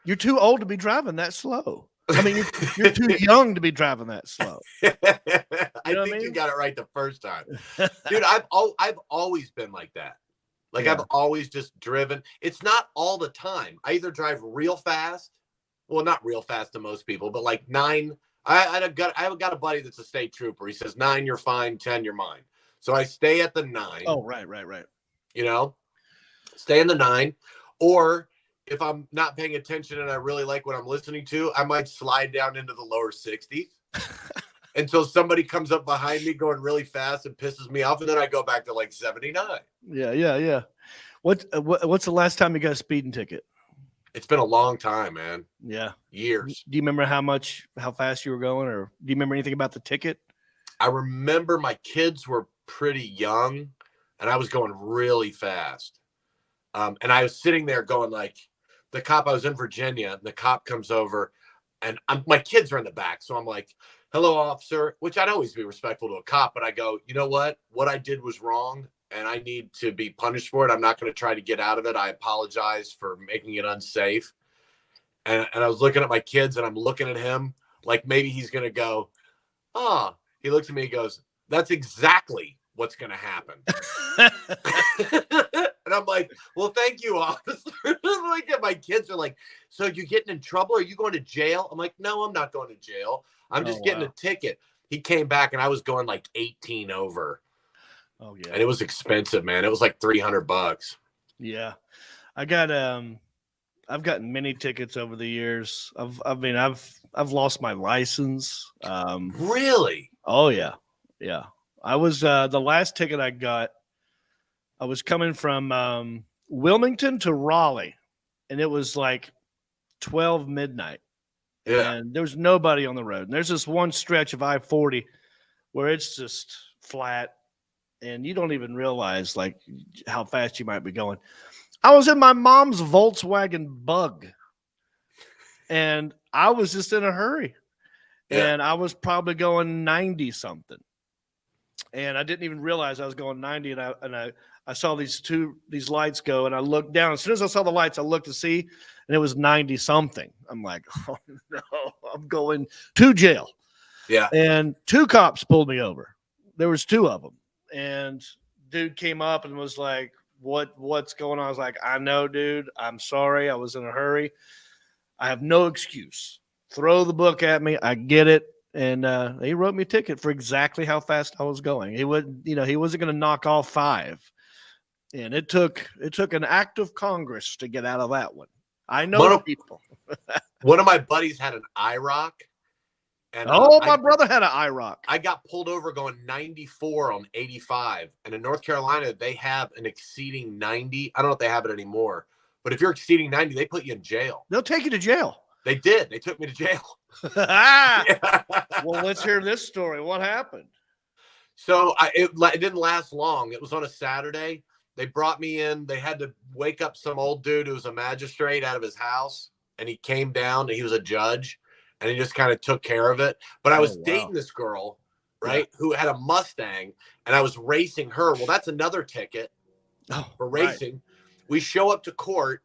You're too old to be driving that slow. I mean, you're too young to be driving that slow. I think you got it right the first time. Dude, I've always been like that. Like, I've always just driven. It's not all the time. I either drive real fast. Well, not real fast to most people, but like 9. I've got a buddy that's a state trooper. He says 9, you're fine. 10, you're mine. So I stay at the 9. Oh, right. Stay in the 9. Or if I'm not paying attention and I really like what I'm listening to, I might slide down into the lower 60s until somebody comes up behind me going really fast and pisses me off. And then I go back to like 79. Yeah. What's the last time you got a speeding ticket? It's been a long time, man. Yeah. Years. Do you remember how fast you were going, or do you remember anything about the ticket? I remember my kids were pretty young and I was going really fast. And I was sitting there going like, the cop, I was in Virginia, and the cop comes over and my kids are in the back. So I'm like, hello, officer, which I'd always be respectful to a cop, but I go, you know what I did was wrong and I need to be punished for it. I'm not going to try to get out of it. I apologize for making it unsafe. And I was looking at my kids and I'm looking at him like maybe he's going to go, he looks at me and goes, that's exactly what's going to happen. And I'm like, well, thank you, officer. Like, my kids are like, so you're getting in trouble? Are you going to jail? I'm like, no, I'm not going to jail. I'm just getting a ticket. He came back and I was going like 18 over. Oh yeah. And it was expensive, man. It was like $300. Yeah. I've gotten many tickets over the years. I've lost my license. Really? Oh yeah. Yeah. I was the last ticket I got, I was coming from Wilmington to Raleigh, and it was like 12 midnight. Yeah. And there was nobody on the road. And there's this one stretch of I-40 where it's just flat, and you don't even realize like how fast you might be going. I was in my mom's Volkswagen Bug, and I was just in a hurry. Yeah. And I was probably going 90 something. And I didn't even realize I was going 90, and I saw these lights go, and I looked down. As soon as I saw the lights, I looked to see, and it was 90 something. I'm like, oh no, I'm going to jail. Yeah. And 2 cops pulled me over. There was 2 of them, and dude came up and was like, what's going on? I was like, I know, dude. I'm sorry. I was in a hurry. I have no excuse. Throw the book at me. I get it. And he wrote me a ticket for exactly how fast I was going. He wasn't going to knock off 5. And it took an act of Congress to get out of that one. I know people. One of my buddies had an IROC. And my brother had an IROC. I got pulled over going 94 on 85. And in North Carolina, they have an exceeding 90. I don't know if they have it anymore. But if you're exceeding 90, they put you in jail. They'll take you to jail. They did. They took me to jail. Yeah. Well, let's hear this story. What happened? So it didn't last long. It was on a Saturday. They brought me in. They had to wake up some old dude who was a magistrate out of his house. And he came down, and he was a judge. And he just kind of took care of it. But I was dating this girl, right, who had a Mustang. And I was racing her. Well, that's another ticket for racing. Right. We show up to court.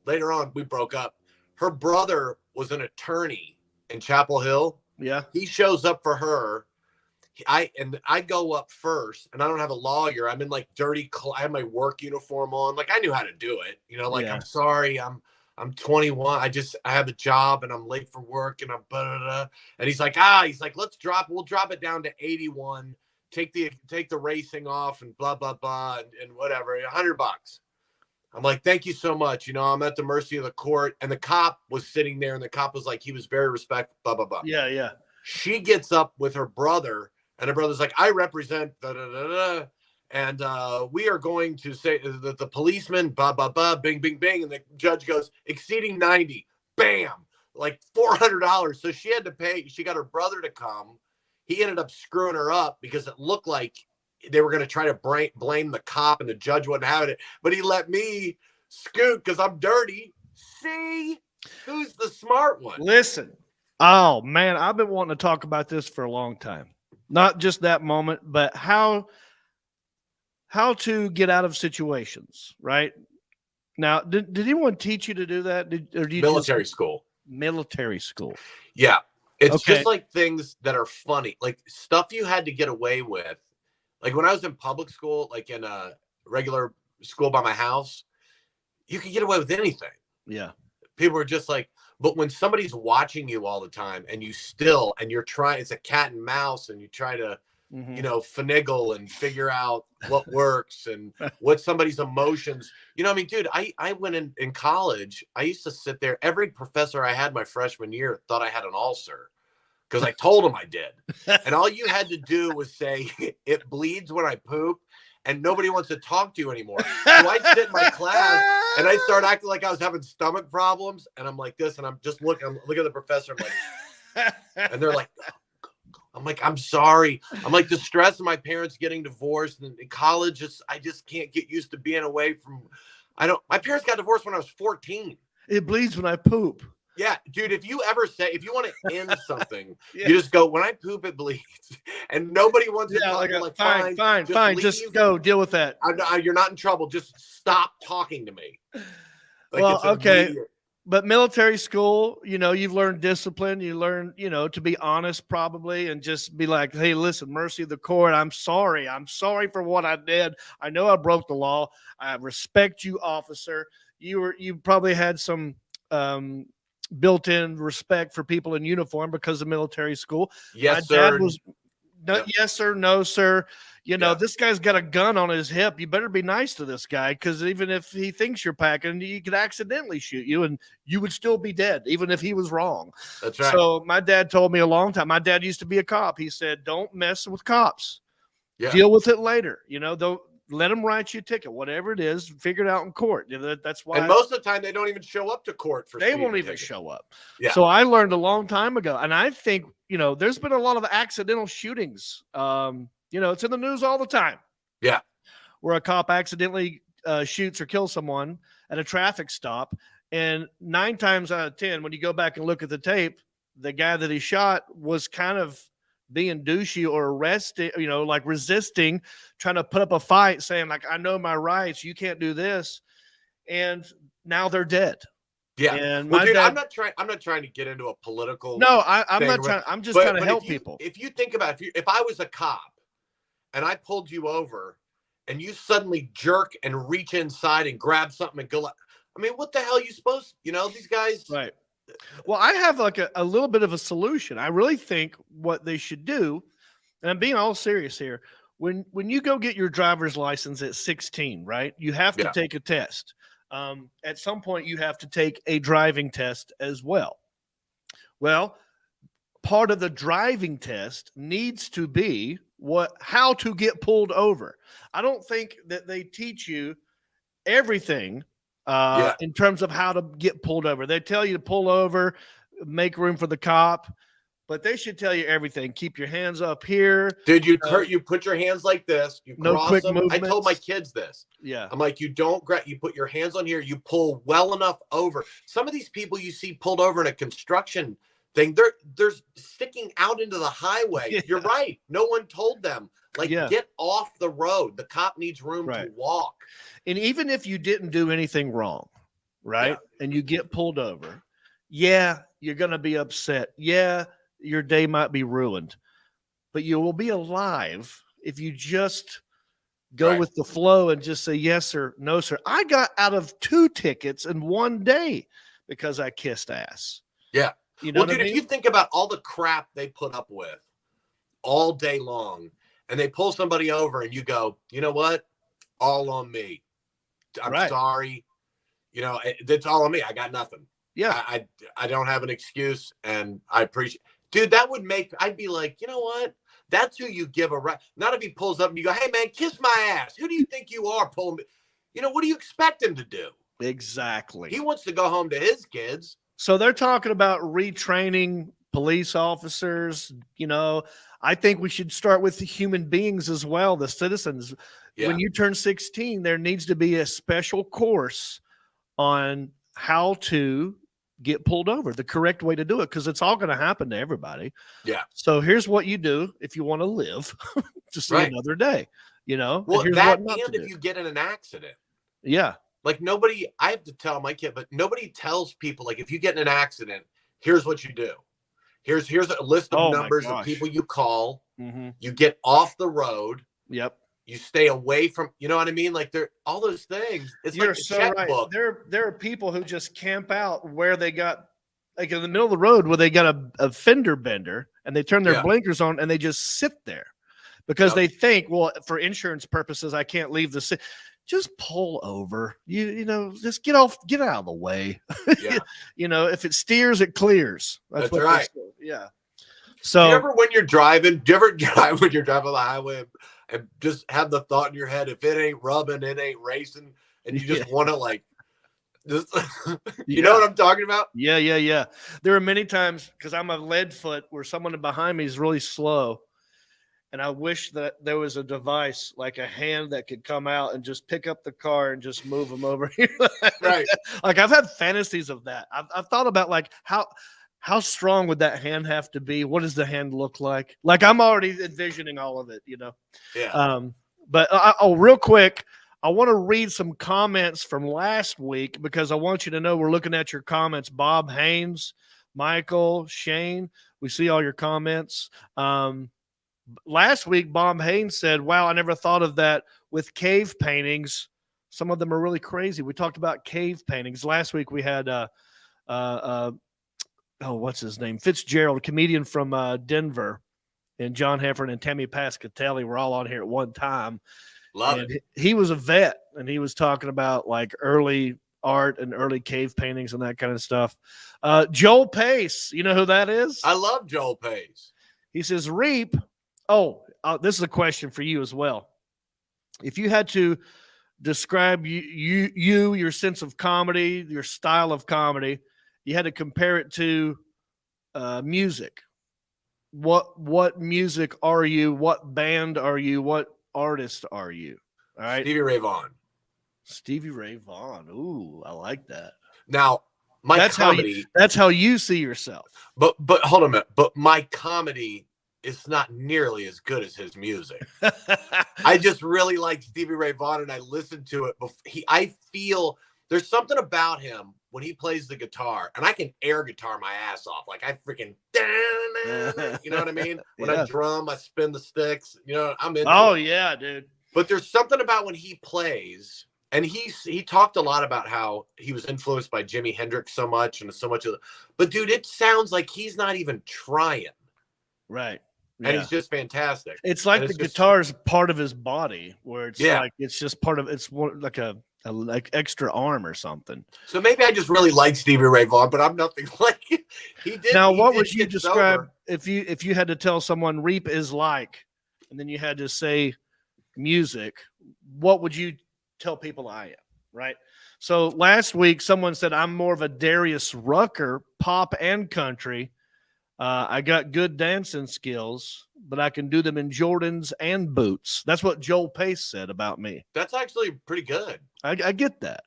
Later on, we broke up. Her brother was an attorney in Chapel Hill. Yeah. He shows up for her. I go up first, and I don't have a lawyer. I'm in like I have my work uniform on. Like, I knew how to do it. I'm sorry. I'm 21. I have a job and I'm late for work and and he's like, we'll drop it down to 81. Take the racing off and blah, blah, blah. And whatever, $100. I'm like, thank you so much. I'm at the mercy of the court. And the cop was sitting there, and the cop was like, he was very respectful, blah, blah, blah. Yeah, yeah. She gets up with her brother, and her brother's like, I represent da, da, da, da, and we are going to say that the policeman, blah, blah, blah, bing, bing, bing. And the judge goes, exceeding 90, bam, like $400. So she had to pay. She got her brother to come. he ended up screwing her up because it looked like they were going to try to blame the cop and the judge wasn't having it, but he let me scoot because I'm dirty. See, who's the smart one? Listen, oh man, I've been wanting to talk about this for a long time. Not just that moment, but how to get out of situations, right? Now, did anyone teach you to do that? Military school. Military school. Yeah. It's Okay. just like things that are funny, like stuff you had to get away with. Like when I was in public school, like in a regular school by my house, you could get away with anything. Yeah. People were just like, but when somebody's watching you all the time and you're trying, it's a cat and mouse and you try to, finagle and figure out what works and what somebody's emotions, I mean, dude, I went in college. I used to sit there. Every professor I had my freshman year thought I had an ulcer because I told them I did. And all you had to do was say, it bleeds when I poop. And nobody wants to talk to you anymore. So I'd sit in my class and I'd start acting like I was having stomach problems. And I'm like this, and I'm looking at the professor. I'm like, and they're like, I'm like, I'm sorry. I'm like, the stress of my parents getting divorced and in college, I just can't get used to being away from, my parents got divorced when I was 14. It bleeds when I poop. Yeah, dude, if you want to end something, you just go, when I poop, it bleeds. And nobody wants to talk. Like, fine. Just go deal with that. You're not in trouble. Just stop talking to me. Like, well, okay. Immediate. But military school, you've learned discipline. You learn, to be honest probably and just be like, hey, listen, mercy of the court. I'm sorry. I'm sorry for what I did. I know I broke the law. I respect you, officer. You probably had some built-in respect for people in uniform because of military school. Yes, sir. Yes, sir. No, sir. This guy's got a gun on his hip. You better be nice to this guy because even if he thinks you're packing, he could accidentally shoot you and you would still be dead, even if he was wrong. That's right. So my dad told me a long time. My dad used to be a cop. He said, don't mess with cops. Yeah. Deal with it later. Don't let them write you a ticket, whatever it is, figure it out in court. That's why. And most of the time, they don't even show up to court for. They won't even show up. Yeah. So I learned a long time ago, and I think there's been a lot of accidental shootings. It's in the news all the time. Yeah. Where a cop accidentally shoots or kills someone at a traffic stop, and 9 times out of 10, when you go back and look at the tape, the guy that he shot was kind of being douchey or arrested, like resisting, trying to put up a fight, saying like, I know my rights, you can't do this. And now they're dead. Yeah. And well, dude, I'm not trying to get into a political. No, I'm not trying. I'm just trying to help people. If you think about if I was a cop and I pulled you over and you suddenly jerk and reach inside and grab something and go, I mean, what the hell are you supposed to, these guys. Right. Well, I have like a little bit of a solution. I really think what they should do, and I'm being all serious here, when you go get your driver's license at 16, right, you have to take a test. At some point, you have to take a driving test as well. Well, part of the driving test needs to be how to get pulled over. I don't think that they teach you everything in terms of how to get pulled over. They tell you to pull over, make room for the cop, but they should tell you everything. Keep your hands up here. Dude, you put your hands like this. You no cross quick them. movements. I told my kids this. Yeah. I'm like, you put your hands on here. You pull well enough over. Some of these people you see pulled over in a construction thing, they're sticking out into the highway. Yeah. You're right. No one told them. Get off the road. The cop needs room to walk. And even if you didn't do anything wrong, right? Yeah. And you get pulled over, you're going to be upset. Yeah, your day might be ruined, but you will be alive if you just go with the flow and just say, yes, sir, no, sir. I got out of 2 tickets in one day because I kissed ass. Yeah. You know dude, if you think about all the crap they put up with all day long and they pull somebody over and you go, you know what? All on me. I'm sorry. That's all on me. I got nothing. Yeah. I don't have an excuse and I appreciate. Dude, I'd be like, you know what? That's who you give a right. Not if he pulls up and you go, hey man, kiss my ass. Who do you think you are pulling me? What do you expect him to do? Exactly. He wants to go home to his kids. So they're talking about retraining police officers. I think we should start with the human beings as well, the citizens. Yeah. When you turn 16, there needs to be a special course on how to get pulled over, the correct way to do it, because it's all going to happen to everybody. Yeah. So here's what you do if you want to live to see another day, Well, and that and if you get in an accident. Yeah. Like nobody, I have to tell my kid, but nobody tells people, like, if you get in an accident, here's what you do. Here's a list of numbers of people you call. Mm-hmm. You get off the road. Yep. You stay away from, you know what I mean? Like all those things. It's You're like a so checkbook. right. There are people who just camp out where they got, like in the middle of the road where they got a fender bender and they turn their blinkers on and they just sit there because they think, well, for insurance purposes, I can't leave the city. Just pull over. Just get out of the way. Yeah. If it steers, it clears. That's right. Yeah. So do you ever when you're driving, when you're driving on the highway and just have the thought in your head, if it ain't rubbing, it ain't racing, and you just want to like, just, you know what I'm talking about? Yeah. There are many times, because I'm a lead foot, where someone behind me is really slow. And I wish that there was a device, like a hand that could come out and just pick up the car and just move them over here. Right. Like I've had fantasies of that. I've thought about like how strong would that hand have to be? What does the hand look like? Like I'm already envisioning all of it, Yeah. But real quick, I want to read some comments from last week because I want you to know we're looking at your comments. Bob Haynes, Michael, Shane, we see all your comments. Last week, Bob Haynes said, wow, I never thought of that with cave paintings. Some of them are really crazy. We talked about cave paintings. Last week we had, what's his name? Fitzgerald, comedian from Denver, and John Heffron and Tammy Pascatelli were all on here at one time. Love it. He was a vet, and he was talking about like early art and early cave paintings and that kind of stuff. Joel Pace, you know who that is? I love Joel Pace. He says, Reep. This is a question for you as well. If you had to describe your sense of comedy, your style of comedy, you had to compare it to music. What music are you? What band are you? What artist are you? All right. Stevie Ray Vaughan. Stevie Ray Vaughan. Ooh, I like that. Now, comedy. That's how you see yourself. But hold on a minute. But my comedy is not nearly as good as his music. I just really like Stevie Ray Vaughan, and I listen to it. I feel there's something about him when he plays the guitar, and I can air guitar my ass off. Like I freaking, you know what I mean? When I drum, I spin the sticks. I'm into it. Yeah, dude. But there's something about when he plays, and he talked a lot about how he was influenced by Jimi Hendrix so much, and so much of but dude, it sounds like he's not even trying. Right. And he's just fantastic. It's like the guitar is part of his body, where it's like it's just part of it's like a extra arm or something. So maybe I just really like Stevie Ray Vaughan, but I'm nothing like he did. Now, what would you describe if you had to tell someone Reep is like, and then you had to say music? What would you tell people I am? Right. So last week, someone said I'm more of a Darius Rucker, pop and country. I got good dancing skills, but I can do them in Jordans and boots. That's what Joel Pace said about me. That's actually pretty good. I get that.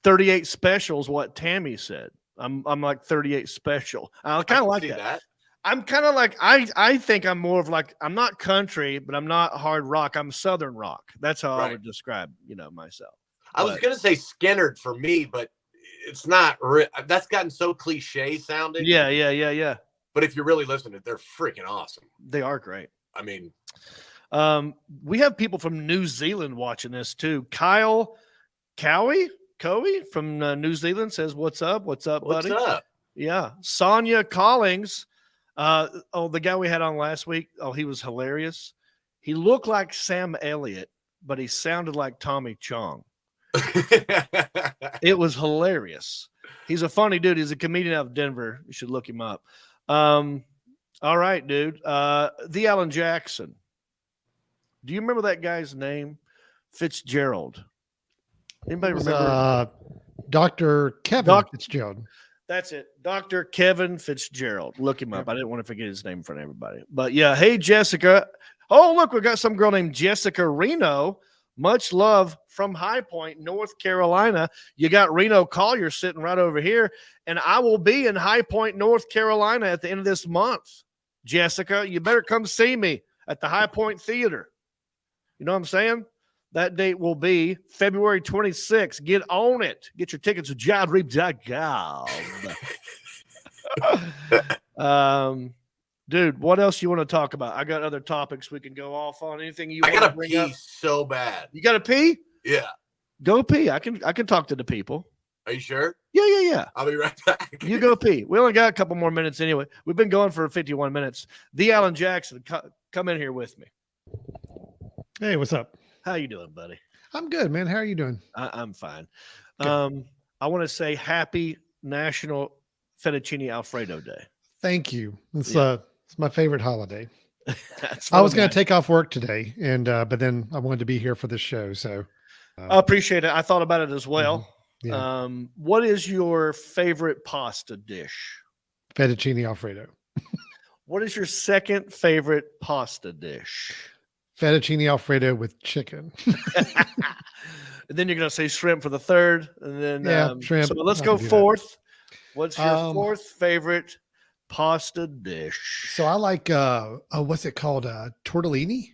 38 special is what Tammy said. I'm like 38 special. I kind of like that. I'm kind of like, I think I'm more of like, I'm not country, but I'm not hard rock. I'm Southern rock. That's how I would describe, myself. I was going to say Skinnerd for me, but it's not. That's gotten so cliche sounding. Yeah. But if you really listen to it, they're freaking awesome. They are great. I mean, we have people from New Zealand watching this too. Kyle Cowie from New Zealand says, "What's up? What's up, buddy? What's up?" Yeah. Sonia Collings. The guy we had on last week. Oh, he was hilarious. He looked like Sam Elliott, but he sounded like Tommy Chong. It was hilarious. He's a funny dude. He's a comedian out of Denver. You should look him up. All right, dude. The Alan Jackson. Do you remember that guy's name? Fitzgerald. Anybody remember? Dr. Kevin Fitzgerald. That's it. Dr. Kevin Fitzgerald. Look him up. I didn't want to forget his name in front of everybody. But yeah, hey, Jessica. Oh, look, we got some girl named Jessica Reno. Much love from High Point, North Carolina. You got Reno Collier sitting right over here. And I will be in High Point, North Carolina at the end of this month. Jessica, you better come see me at the High Point Theater. You know what I'm saying? That date will be February 26th. Get on it. Get your tickets at JonReep.com. Dude, what else you want to talk about? I got other topics we can go off on. Anything you want to bring up? I got to pee so bad. You got to pee? Yeah. Go pee. I can talk to the people. Are you sure? Yeah. I'll be right back. You go pee. We only got a couple more minutes anyway. We've been going for 51 minutes. The Alan Jackson, come in here with me. Hey, what's up? How you doing, buddy? I'm good, man. How are you doing? I'm fine. I want to say happy National Fettuccine Alfredo Day. Thank you. It's my favorite holiday. That's I was going to take off work today, and but then I wanted to be here for the show. So I appreciate it. I thought about it as well. Yeah. What is your favorite pasta dish? Fettuccine Alfredo. What is your second favorite pasta dish? Fettuccine Alfredo with chicken. And then you're going to say shrimp for the third. And then shrimp. So let's go fourth. What's your fourth favorite pasta dish? So I like what's it called? Tortellini.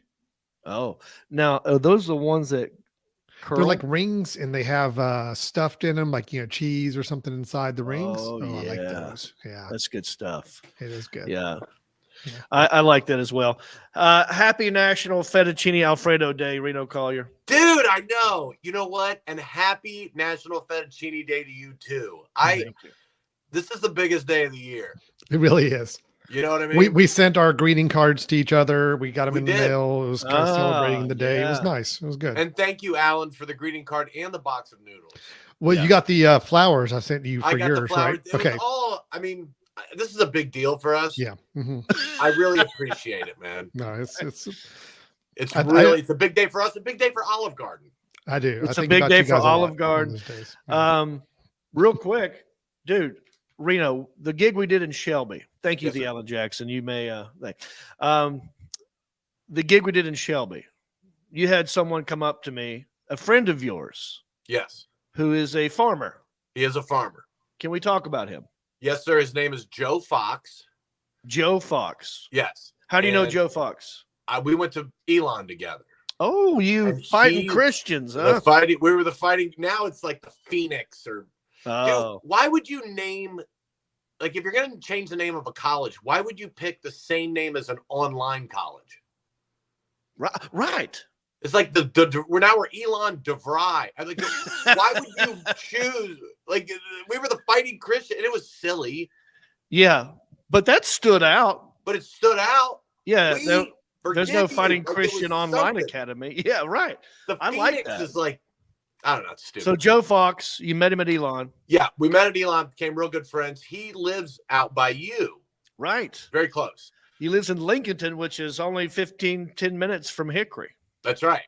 Oh, now are those the ones that curl? They're like rings, and they have stuffed in them, like cheese or something inside the rings. Oh, I like yeah. those. Yeah, That's good stuff. it is good. Yeah. I like that as well. Happy National Fettuccine Alfredo Day, Reno Collier. Dude, I know. You know what? And happy National Fettuccine Day to you too. Thank you. This is the biggest day of the year. It really is. You know what I mean? We sent our greeting cards to each other. We got them in the did. mail. It was kind of celebrating the day. Yeah. It was nice. It was good. And thank you, Alan, for the greeting card and the box of noodles. Well, you got the flowers I sent you for I got yours, the flowers. right? Okay. This is a big deal for us. Yeah. Mm-hmm. I really appreciate it, man. No, it's It's a big day for us, a big day for Olive Garden. I do. It's I a think big about day you for guys a lot Olive Garden. these days. Yeah. Real quick, dude, Reno, the gig we did in Shelby. Thank you, Yes, the sir. Alan Jackson. You may the gig we did in Shelby. You had someone come up to me, a friend of yours, Yes, who is a farmer. he is a farmer. Can we talk about him? Yes, sir. His name is Joe Fox. Joe Fox. Yes. How do you know And Joe Fox? we went to Elon together. Oh, you And fighting Christians, huh? We were the fighting. Now it's like the Phoenix or. Oh, Dude, why would you name, like, if you're going to change the name of a college, why would you pick the same name as an online college? right. It's like we're Elon DeVry. I'm like, why would you choose? Like, we were the fighting Christian, and it was silly. Yeah, but that stood out. But it stood out. Yeah, there's no Forgive Fighting you. Like, Christian it was Online something. Academy. Yeah, right. The I Phoenix like that. is like, I don't know, it's stupid. So Joe Fox, you met him at Elon. Yeah, we met at Elon, became real good friends. He lives out by you. Right. Very close. He lives in Lincolnton, which is only 10 minutes from Hickory. That's right.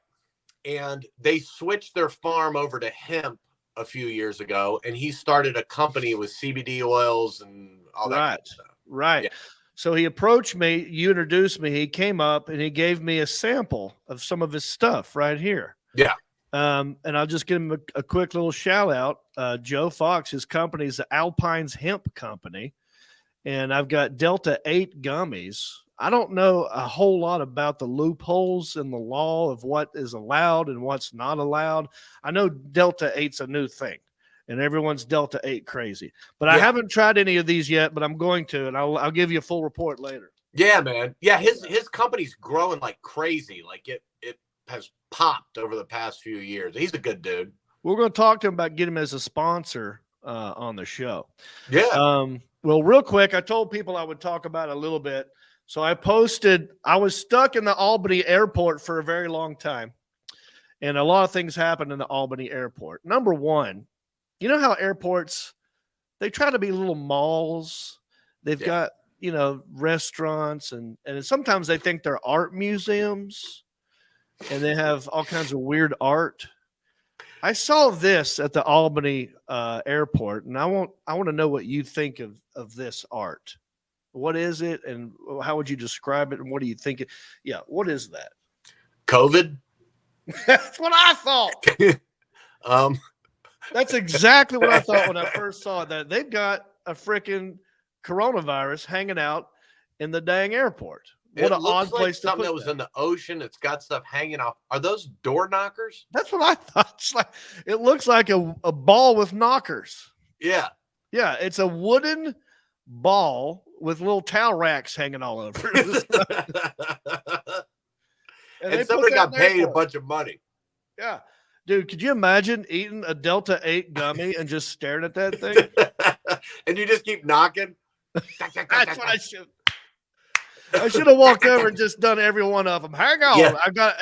And they switched their farm over to hemp a few years ago, and he started a company with CBD oils and all that kind of stuff. Right. Yeah. So he approached me. You introduced me. He came up and he gave me a sample of some of his stuff right here. Yeah. And I'll just give him a quick little shout out. Joe Fox, his company is the Alpine's Hemp Company. And I've got Delta 8 gummies. I don't know a whole lot about the loopholes in the law of what is allowed and what's not allowed. I know Delta 8's a new thing, and everyone's Delta 8 crazy. But I haven't tried any of these yet, but I'm going to, and I'll give you a full report later. Yeah, man. Yeah, his company's growing like crazy. Like it has popped over the past few years. He's a good dude. We're going to talk to him about getting him as a sponsor on the show. Yeah. Well, real quick, I told people I would talk about it a little bit. So I was stuck in the Albany airport for a very long time. And a lot of things happened in the Albany airport. Number one, you know how airports, they try to be little malls. They've got, restaurants and sometimes they think they're art museums and they have all kinds of weird art. I saw this at the Albany airport, and I want to know what you think of this art. What is it, and how would you describe it, and what do you think? Yeah, what is that? COVID. That's what I thought. That's exactly what I thought when I first saw that. They've got a freaking coronavirus hanging out in the dang airport. What an odd place to put something that was in the ocean. It's got stuff hanging off. Are those door knockers? That's what I thought. It looks like a ball with knockers. Yeah. Yeah, it's a wooden ball with little towel racks hanging all over it. and somebody got paid a bunch of money. Yeah. Dude, could you imagine eating a Delta 8 gummy and just staring at that thing? And you just keep knocking? That's what I should. I should have walked over and just done every one of them. Hang on. Yeah. I got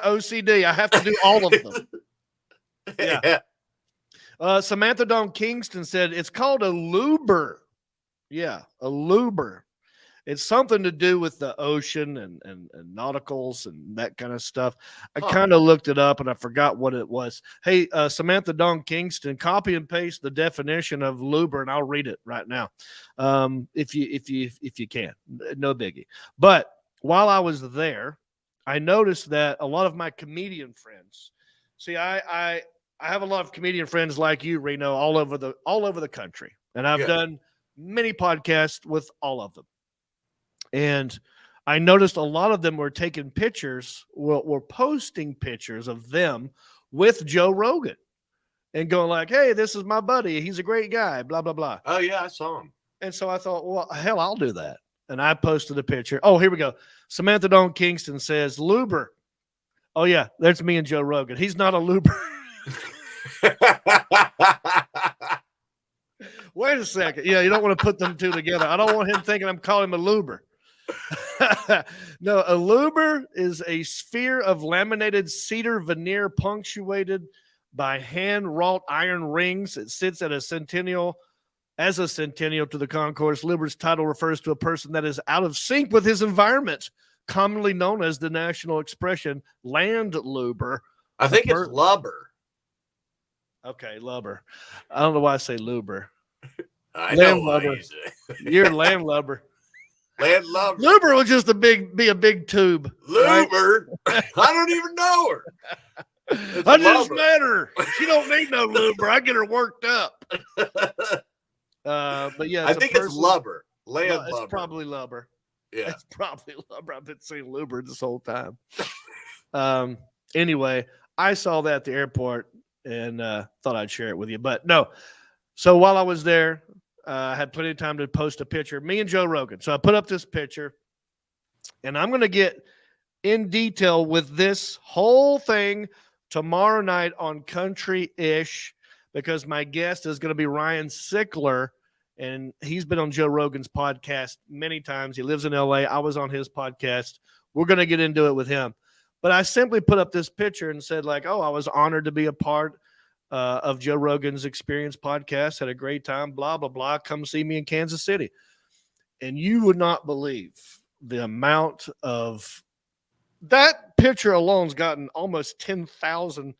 OCD. I have to do all of them. Yeah. Samantha Dawn Kingston said it's called a luber. Yeah, a luber. It's something to do with the ocean and nauticals and that kind of stuff. I kind of looked it up and I forgot what it was. Hey, Samantha Dawn Kingston, copy and paste the definition of luber, and I'll read it right now. If you can, no biggie. But while I was there, I noticed that a lot of my comedian friends. See, I have a lot of comedian friends like you, Reno, all over the country, and I've done many podcasts with all of them. And I noticed a lot of them were taking pictures, were posting pictures of them with Joe Rogan and going like, hey, this is my buddy. He's a great guy, blah, blah, blah. Oh, yeah, I saw him. And so I thought, well, hell, I'll do that. And I posted a picture. Oh, here we go. Samantha Dawn Kingston says, luber. Oh, yeah, there's me and Joe Rogan. He's not a luber. Wait a second. Yeah, you don't want to put them two together. I don't want him thinking I'm calling him a luber. No, a luber is a sphere of laminated cedar veneer punctuated by hand-wrought iron rings. It sits at a centennial to the concourse. Luber's title refers to a person that is out of sync with his environment, commonly known as the national expression landluber. I think it's lubber. Okay, lubber. I don't know why I say luber. I know why you say. You're landlubber. Landlubber. Luber would just be a big tube. Luber? Right? I don't even know her. I just met her. She don't need no luber. I get her worked up. But yeah, I think it's lubber. Landlubber. It's probably lubber. Yeah, it's probably lubber. I've been saying luber this whole time. Anyway, I saw that at the airport and thought I'd share it with you. But no. So while I was there, I had plenty of time to post a picture. Me and Joe Rogan. So I put up this picture, and I'm going to get in detail with this whole thing tomorrow night on Country-ish, because my guest is going to be Ryan Sickler, and he's been on Joe Rogan's podcast many times. He lives in LA. I was on his podcast. We're going to get into it with him. But I simply put up this picture and said, like, oh, I was honored to be a part of Joe Rogan's Experience podcast. Had a great time, blah, blah, blah. Come see me in Kansas City. And you would not believe the amount of that picture alone's gotten almost 10,000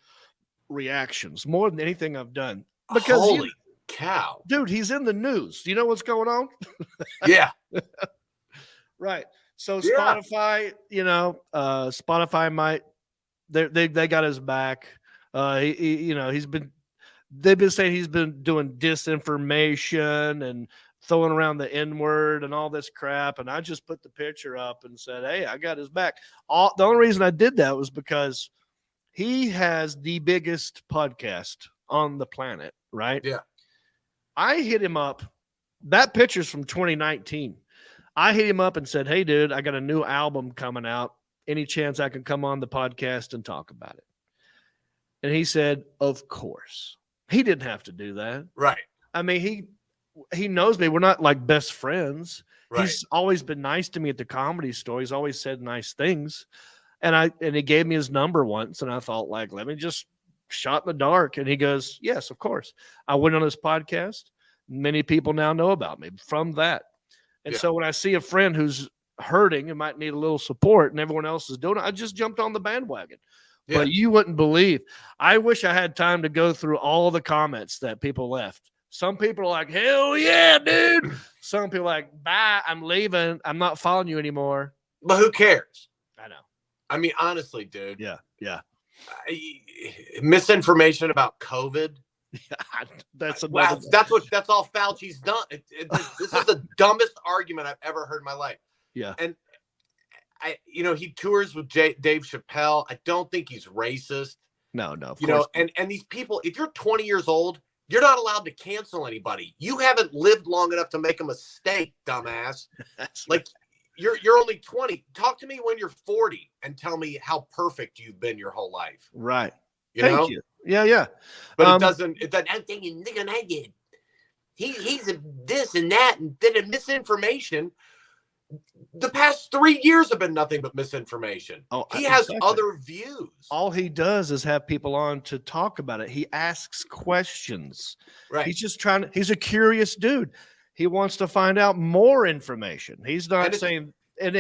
reactions, more than anything I've done. Because holy cow. Dude, he's in the news. Do you know what's going on? Yeah. Right. So Spotify, Spotify might, they got his back. They've been saying he's been doing disinformation and throwing around the N-word and all this crap. And I just put the picture up and said, hey, I got his back. The only reason I did that was because he has the biggest podcast on the planet, right? Yeah. I hit him up. That picture's from 2019. I hit him up and said, hey, dude, I got a new album coming out. Any chance I can come on the podcast and talk about it? And he said, of course. He didn't have to do that. Right. I mean, he knows me. We're not like best friends. Right. He's always been nice to me at the Comedy Store. He's always said nice things. And he gave me his number once. And I thought, like, let me just shot in the dark. And he goes, yes, of course. I went on his podcast. Many people now know about me from that. And so when I see a friend who's hurting and might need a little support and everyone else is doing it, I just jumped on the bandwagon. Yeah. But you wouldn't believe. I wish I had time to go through all the comments that people left. Some people are like, hell yeah, dude. Some people are like, bye, I'm leaving. I'm not following you anymore. But who cares? I know. I mean, honestly, dude. Yeah. Misinformation about COVID. That's all Fauci's done. This is the dumbest argument I've ever heard in my life. Yeah. And he tours with Dave Chappelle. I don't think he's racist. No. And these people, if you're 20 years old, you're not allowed to cancel anybody. You haven't lived long enough to make a mistake, dumbass. Like you're only 20. Talk to me when you're 40 and tell me how perfect you've been your whole life. Right. Thank you. Yeah. But it doesn't. I'm thinking, nigga, I did. He's this and that, and then misinformation. The past 3 years have been nothing but misinformation. He has other views. All he does is have people on to talk about it. He asks questions. Right. He's a curious dude. He wants to find out more information. He's not saying, and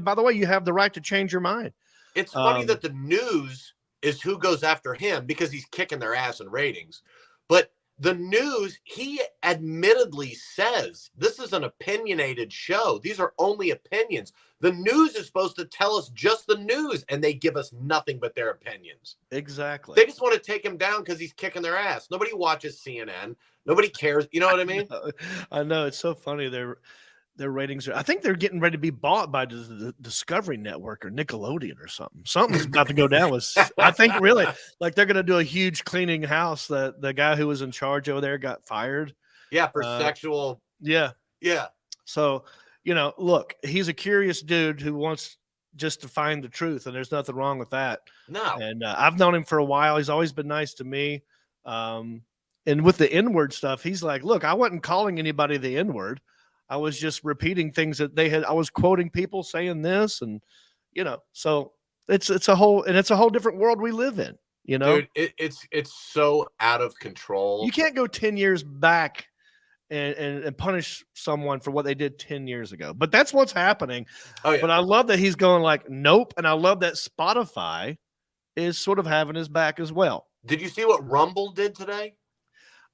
by the way, you have the right to change your mind. It's funny that the news is who goes after him because he's kicking their ass in ratings. But the news, he admittedly says, this is an opinionated show. These are only opinions. The news is supposed to tell us just the news, and they give us nothing but their opinions. Exactly. They just want to take him down because he's kicking their ass. Nobody watches CNN. Nobody cares. You know what I mean? I know. It's so funny. Their ratings I think they're getting ready to be bought by the Discovery Network or Nickelodeon or something. Something's about to go down I think really like they're going to do a huge cleaning house. The guy who was in charge over there got fired. Yeah. For sexual. Yeah. Yeah. So, look, he's a curious dude who wants just to find the truth, and there's nothing wrong with that. No. And I've known him for a while. He's always been nice to me. And with the N-word stuff, he's like, look, I wasn't calling anybody the N-word. I was just repeating things that I was quoting people saying this, and so it's a whole different world we live in. Dude, it's so out of control. You can't go 10 years back and punish someone for what they did 10 years ago. But that's what's happening. Oh, yeah. But I love that he's going like, nope. And I love that Spotify is sort of having his back as well. Did you see what Rumble did today?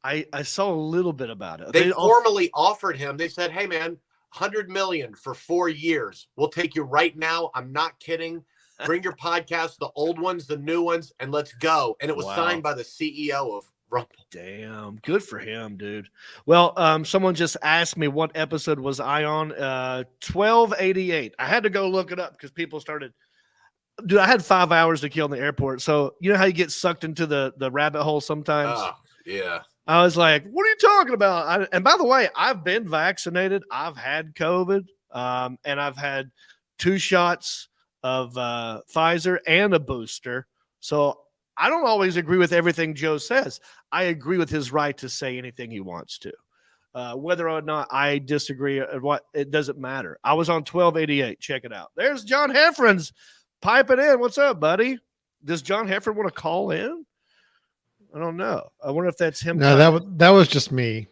I saw a little bit about it. They formally offered him. They said, hey, man, $100 million for 4 years. We'll take you right now. I'm not kidding. Bring your podcast, the old ones, the new ones, and let's go. And it was signed by the CEO of Rumble. Damn. Good for him, dude. Well, someone just asked me what episode was I on. 1288. I had to go look it up because people started. Dude, I had 5 hours to kill in the airport. So you know how you get sucked into the rabbit hole sometimes? Oh, yeah. I was like, what are you talking about? And by the way, I've been vaccinated. I've had COVID, and I've had 2 shots of Pfizer and a booster. So I don't always agree with everything Joe says. I agree with his right to say anything he wants to. Whether or not I disagree, it doesn't matter. I was on 1288. Check it out. There's John Heffron's piping in. What's up, buddy? Does John Heffron want to call in? I don't know. I wonder if that's him. No, that was just me.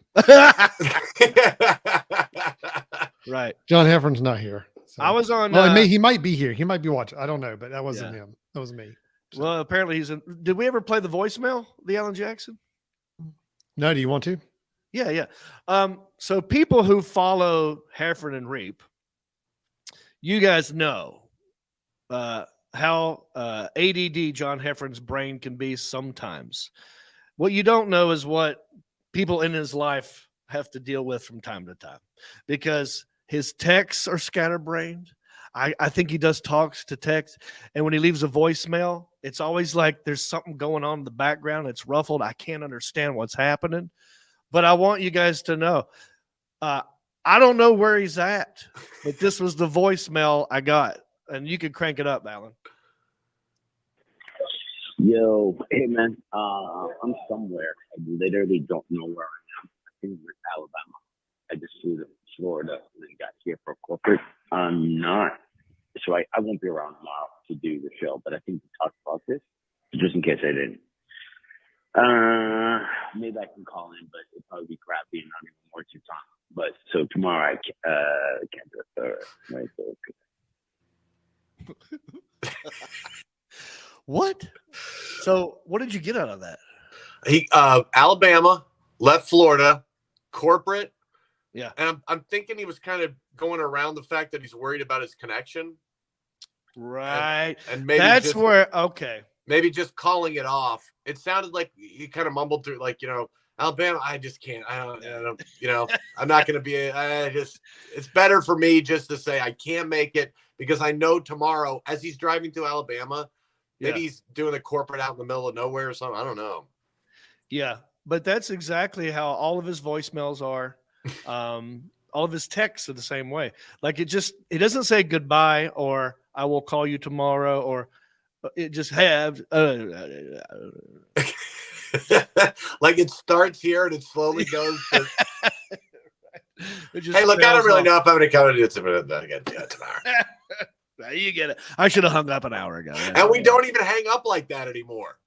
Right. John Heffron's not here. So. I was on. Well, he might be here. He might be watching. I don't know, but that wasn't him. That was me. So. Well, apparently he's in. Did we ever play the voicemail, the Alan Jackson? No, do you want to? Yeah. So people who follow Heffron and Reep, you guys know how ADD John Heffron's brain can be sometimes. What you don't know is what people in his life have to deal with from time to time, because his texts are scatterbrained. I think he does talks to text, and when he leaves a voicemail, it's always like there's something going on in the background. It's ruffled. I can't understand what's happening, but I want you guys to know, I don't know where he's at, but this was the voicemail I got, and you can crank it up, Alan. Yo, hey man, I'm somewhere. I literally don't know where I am. I think we're in Alabama. I just flew to Florida and then got here for corporate. I'm not, so I won't be around tomorrow to do the show, but I think we talked about this, just in case I didn't. Maybe I can call in, but it'll probably be crappy and not even worth your time. But so tomorrow I can't do it. Right, so, What? So what did you get out of that? He Alabama, left Florida, corporate. Yeah. And I'm thinking he was kind of going around the fact that he's worried about his connection. Right. And maybe that's where maybe just calling it off. It sounded like he kind of mumbled through, like, Alabama, I just can't. I don't I'm not going to be. It's better for me just to say I can't make it, because I know tomorrow, as he's driving to Alabama, maybe he's doing a corporate out in the middle of nowhere or something. I don't know. Yeah, but that's exactly how all of his voicemails are. All of his texts are the same way. Like it doesn't say goodbye or I will call you tomorrow, or it just have like it starts here and it slowly goes to, hey, look, I don't really know if I'm going to come and do it again tomorrow. You get it. I should have hung up an hour ago. And we don't even hang up like that anymore.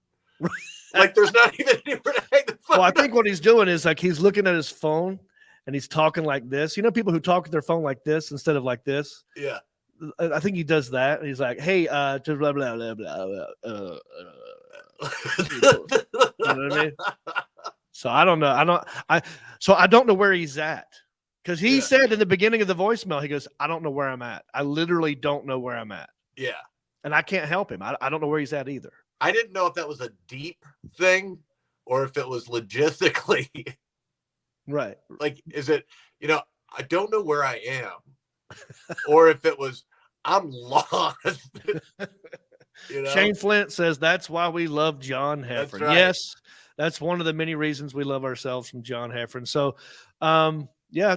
Like there's not even anywhere to hang the phone. Well, I think what he's doing is like he's looking at his phone and he's talking like this. You know, people who talk with their phone like this instead of like this. Yeah. I think he does that. And he's like, hey, blah, blah, blah, blah, blah. You know what I mean? So I don't know. I don't know where he's at. Because he said in the beginning of the voicemail, he goes, I don't know where I'm at. I literally don't know where I'm at. Yeah. And I can't help him. I don't know where he's at either. I didn't know if that was a deep thing or if it was logistically. Right. Like, is it, I don't know where I am. Or if it was, I'm lost. Shane Flint says that's why we love Jon Heffron. That's right. Yes, that's one of the many reasons we love ourselves from Jon Heffron. So,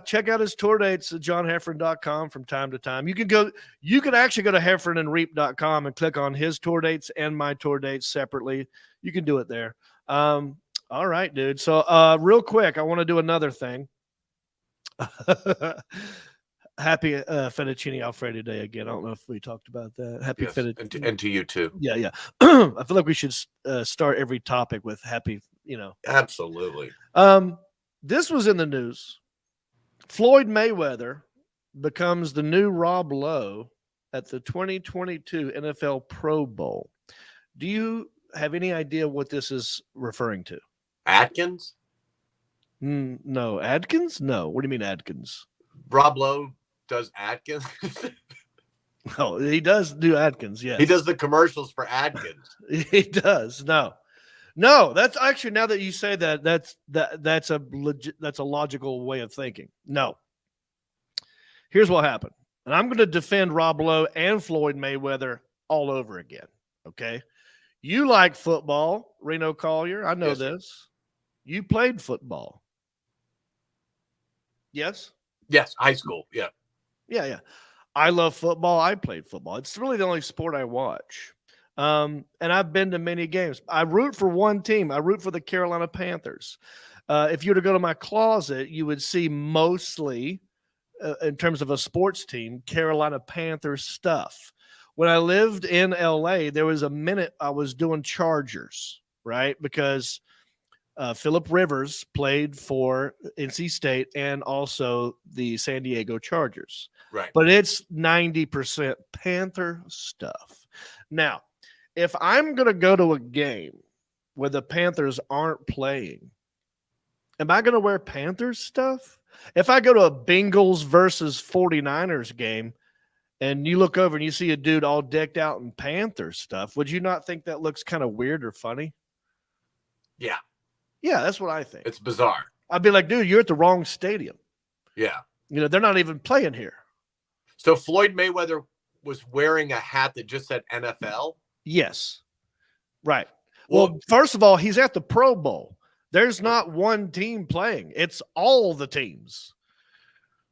check out his tour dates at jonheffron.com from time to time. You can actually go to heffronandreep.com and click on his tour dates and my tour dates separately. You can do it there. All right, dude. So, real quick, I want to do another thing. Happy Fettuccine Alfredo Day again. I don't know if we talked about that. Happy Fettuccine. And to you too. Yeah. I feel like we should start every topic with happy, Absolutely. This was in the news. Floyd Mayweather becomes the new Rob Lowe at the 2022 NFL Pro Bowl. Do you have any idea what this is referring to? Atkins? No. Adkins? No. What do you mean Adkins? Rob Lowe does Atkins? Oh, he does do Atkins, yes. He does the commercials for Atkins. He does. No, that's actually, now that you say that, that's a logical way of thinking. No. Here's what happened. And I'm going to defend Rob Lowe and Floyd Mayweather all over again. Okay. You like football, Reno Collier. I know this. You played football. Yes? Yes, high school. Yeah. Yeah. I love football. I played football. It's really the only sport I watch. And I've been to many games. I root for one team. I root for the Carolina Panthers. If you were to go to my closet, you would see mostly, in terms of a sports team, Carolina Panthers stuff. When I lived in LA, there was a minute I was doing Chargers, right? Because Phillip Rivers played for NC State and also the San Diego Chargers. Right. But it's 90% Panther stuff. Now, if I'm going to go to a game where the Panthers aren't playing, am I going to wear Panthers stuff? If I go to a Bengals versus 49ers game and you look over and you see a dude all decked out in Panthers stuff, would you not think that looks kind of weird or funny? Yeah. Yeah, that's what I think. It's bizarre. I'd be like, dude, you're at the wrong stadium. Yeah. They're not even playing here. So Floyd Mayweather was wearing a hat that just said NFL? Yes. Right. Well, first of all, he's at the Pro Bowl. There's not one team playing. It's all the teams.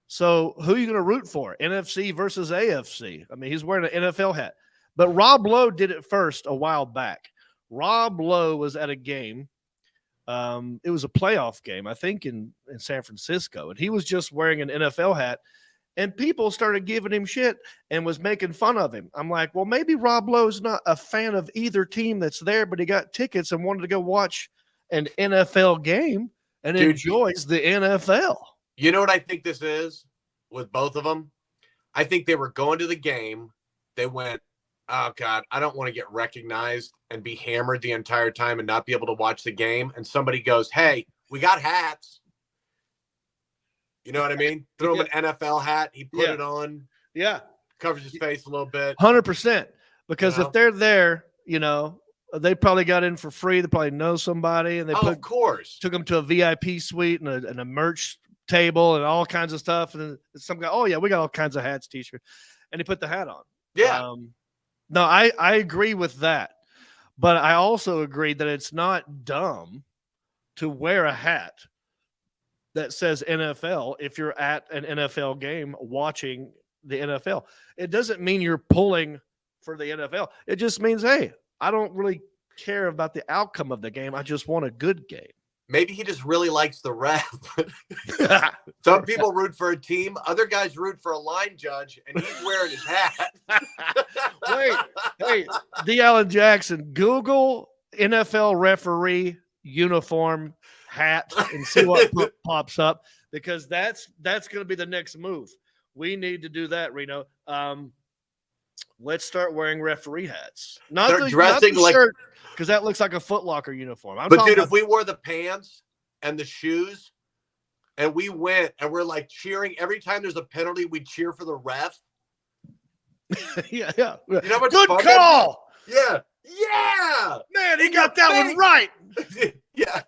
So who are you going to root for? NFC versus AFC. I mean, he's wearing an NFL hat. But Rob Lowe did it first a while back. Rob Lowe was at a game. It was a playoff game, I think, in San Francisco. And he was just wearing an NFL hat. And people started giving him shit and was making fun of him. I'm like, well, maybe Rob Lowe's not a fan of either team that's there, but he got tickets and wanted to go watch an NFL game and enjoys the NFL. You know what I think this is with both of them? I think they were going to the game. They went, oh God, I don't want to get recognized and be hammered the entire time and not be able to watch the game. And somebody goes, "Hey, we got hats." You know what I mean? Throw him an NFL hat. He put it on. Yeah. Covers his face a little bit. 100%. Because if they're there, they probably got in for free. They probably know somebody, and they of course took them to a VIP suite and a merch table and all kinds of stuff. And then some guy, oh yeah, we got all kinds of hats, t-shirts, and he put the hat on. Yeah. No, I agree with that, but I also agree that it's not dumb to wear a hat that says NFL if you're at an NFL game watching the NFL. It doesn't mean you're pulling for the NFL. It just means, hey, I don't really care about the outcome of the game. I just want a good game. Maybe he just really likes the ref. Some people root for a team. Other guys root for a line judge, and he's wearing his hat. Wait, hey, D. Allen Jackson, Google NFL referee uniform hat and see what pops up, because that's going to be the next move. We need to do that, Reno. Let's start wearing referee hats. Not dressing like shirt, because that looks like a Foot Locker uniform. But dude, if we wore the pants and the shoes and we went and we're like cheering every time there's a penalty, we cheer for the ref. Yeah. You know what? Good call. Yeah. Man, he got that one right. Yeah.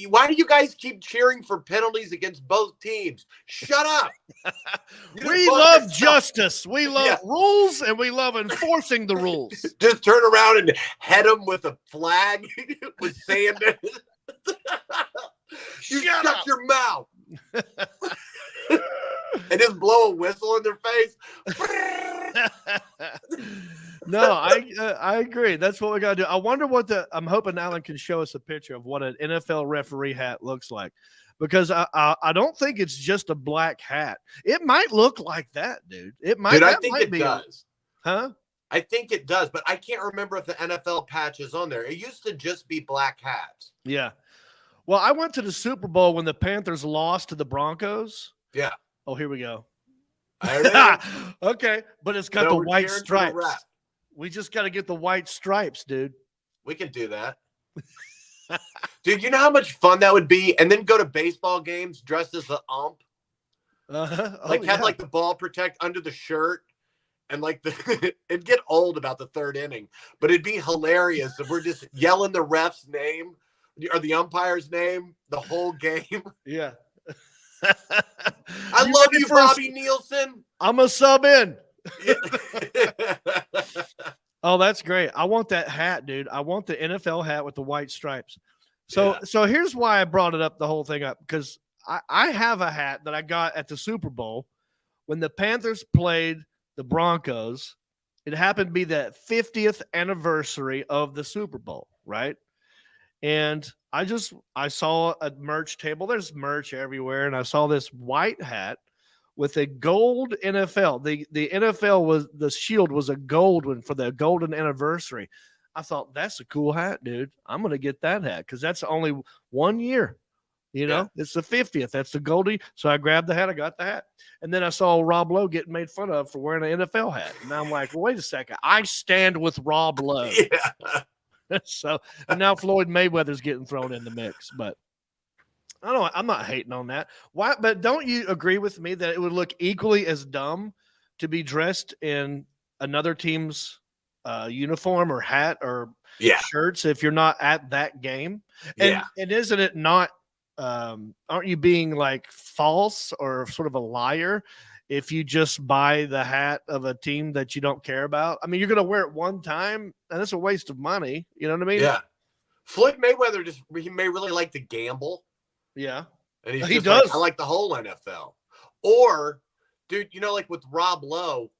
Why do you guys keep cheering for penalties against both teams? Shut up. We love justice. We love rules, and we love enforcing the rules. Just turn around and head them with a flag with sand in it. Shut your mouth. And just blow a whistle in their face. No, I agree. That's what we got to do. I wonder I'm hoping Alan can show us a picture of what an NFL referee hat looks like, because I don't think it's just a black hat. It might look like that, dude. It might. Dude, I think it does. Huh? I think it does, but I can't remember if the NFL patch is on there. It used to just be black hats. Yeah. Well, I went to the Super Bowl when the Panthers lost to the Broncos. Yeah. Oh, here we go. Okay, but it's got the white stripes. We just got to get the white stripes, dude. We can do that. Dude, you know how much fun that would be? And then go to baseball games dressed as the ump. Have like the ball protect under the shirt. And like it'd get old about the third inning, but it'd be hilarious if we're just yelling the ref's name or the umpire's name the whole game. Yeah. I love you, Bobby Nielsen. I'm a sub in. Oh, that's great. I want that hat, dude. I want the NFL hat with the white stripes. So here's why I brought it up, the whole thing up, because I have a hat that I got at the Super Bowl when the Panthers played the Broncos. It happened to be the 50th anniversary of the Super Bowl, right? And I saw a merch table. There's merch everywhere, and I saw this white hat with a gold NFL. The NFL the shield was a gold one for the golden anniversary. I thought, that's a cool hat, dude. I'm gonna get that hat because that's only 1 year. It's the 50th. That's the goldie. So I grabbed the hat. I got the hat. And then I saw Rob Lowe getting made fun of for wearing an NFL hat. And I'm like, well, wait a second. I stand with Rob Lowe. Yeah. So, and now Floyd Mayweather's getting thrown in the mix. But I don't know. I'm not hating on that. Why? But don't you agree with me that it would look equally as dumb to be dressed in another team's uniform or hat or shirts if you're not at that game? And isn't it not? Aren't you being like false or sort of a liar if you just buy the hat of a team that you don't care about? I mean, you're going to wear it one time, and it's a waste of money. You know what I mean? Yeah. Floyd Mayweather he may really like to gamble. Yeah. And he does. Like, I like the whole NFL. Or, dude, like with Rob Lowe,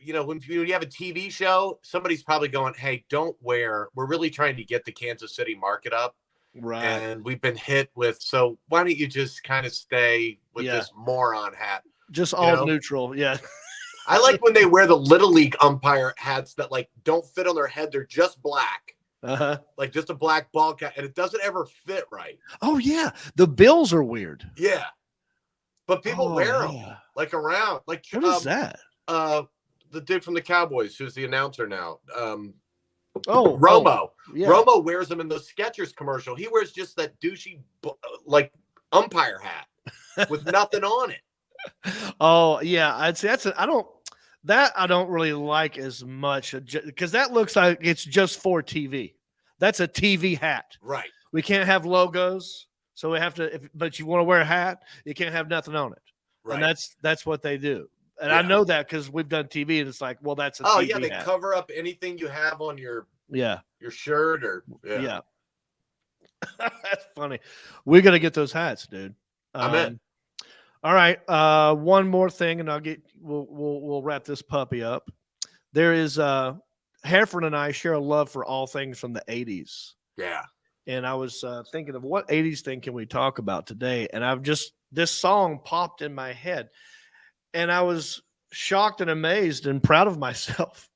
when you have a TV show, somebody's probably going, hey, don't wear. We're really trying to get the Kansas City market up. Right. And we've been hit with, so why don't you just kind of stay with this moron hat? Just all neutral. Yeah. I like when they wear the Little League umpire hats that like don't fit on their head. They're just black. Like just a black ball cap, and it doesn't ever fit right. Oh yeah. The Bills are weird. Yeah. But people wear them like around. Like what is that? the dude from the Cowboys who's the announcer now. Romo. Yeah. Romo wears them in the Skechers commercial. He wears just that douchey like umpire hat with nothing on it. Oh yeah, I'd say I don't really like as much because that looks like it's just for TV. That's a TV hat. Right. We can't have logos, so we have to. But you want to wear a hat, you can't have nothing on it. Right. And that's what they do. And I know that because we've done TV, and it's like, well, that's a TV yeah, they hat. cover up anything you have on your shirt or yeah. That's funny. We're gonna get those hats, dude. I'm in. All right, one more thing, and we'll wrap this puppy up. There is Heffron and I share a love for all things from the 80s. Yeah. And I was thinking of what 80s thing can we talk about today, and this song popped in my head, and I was shocked and amazed and proud of myself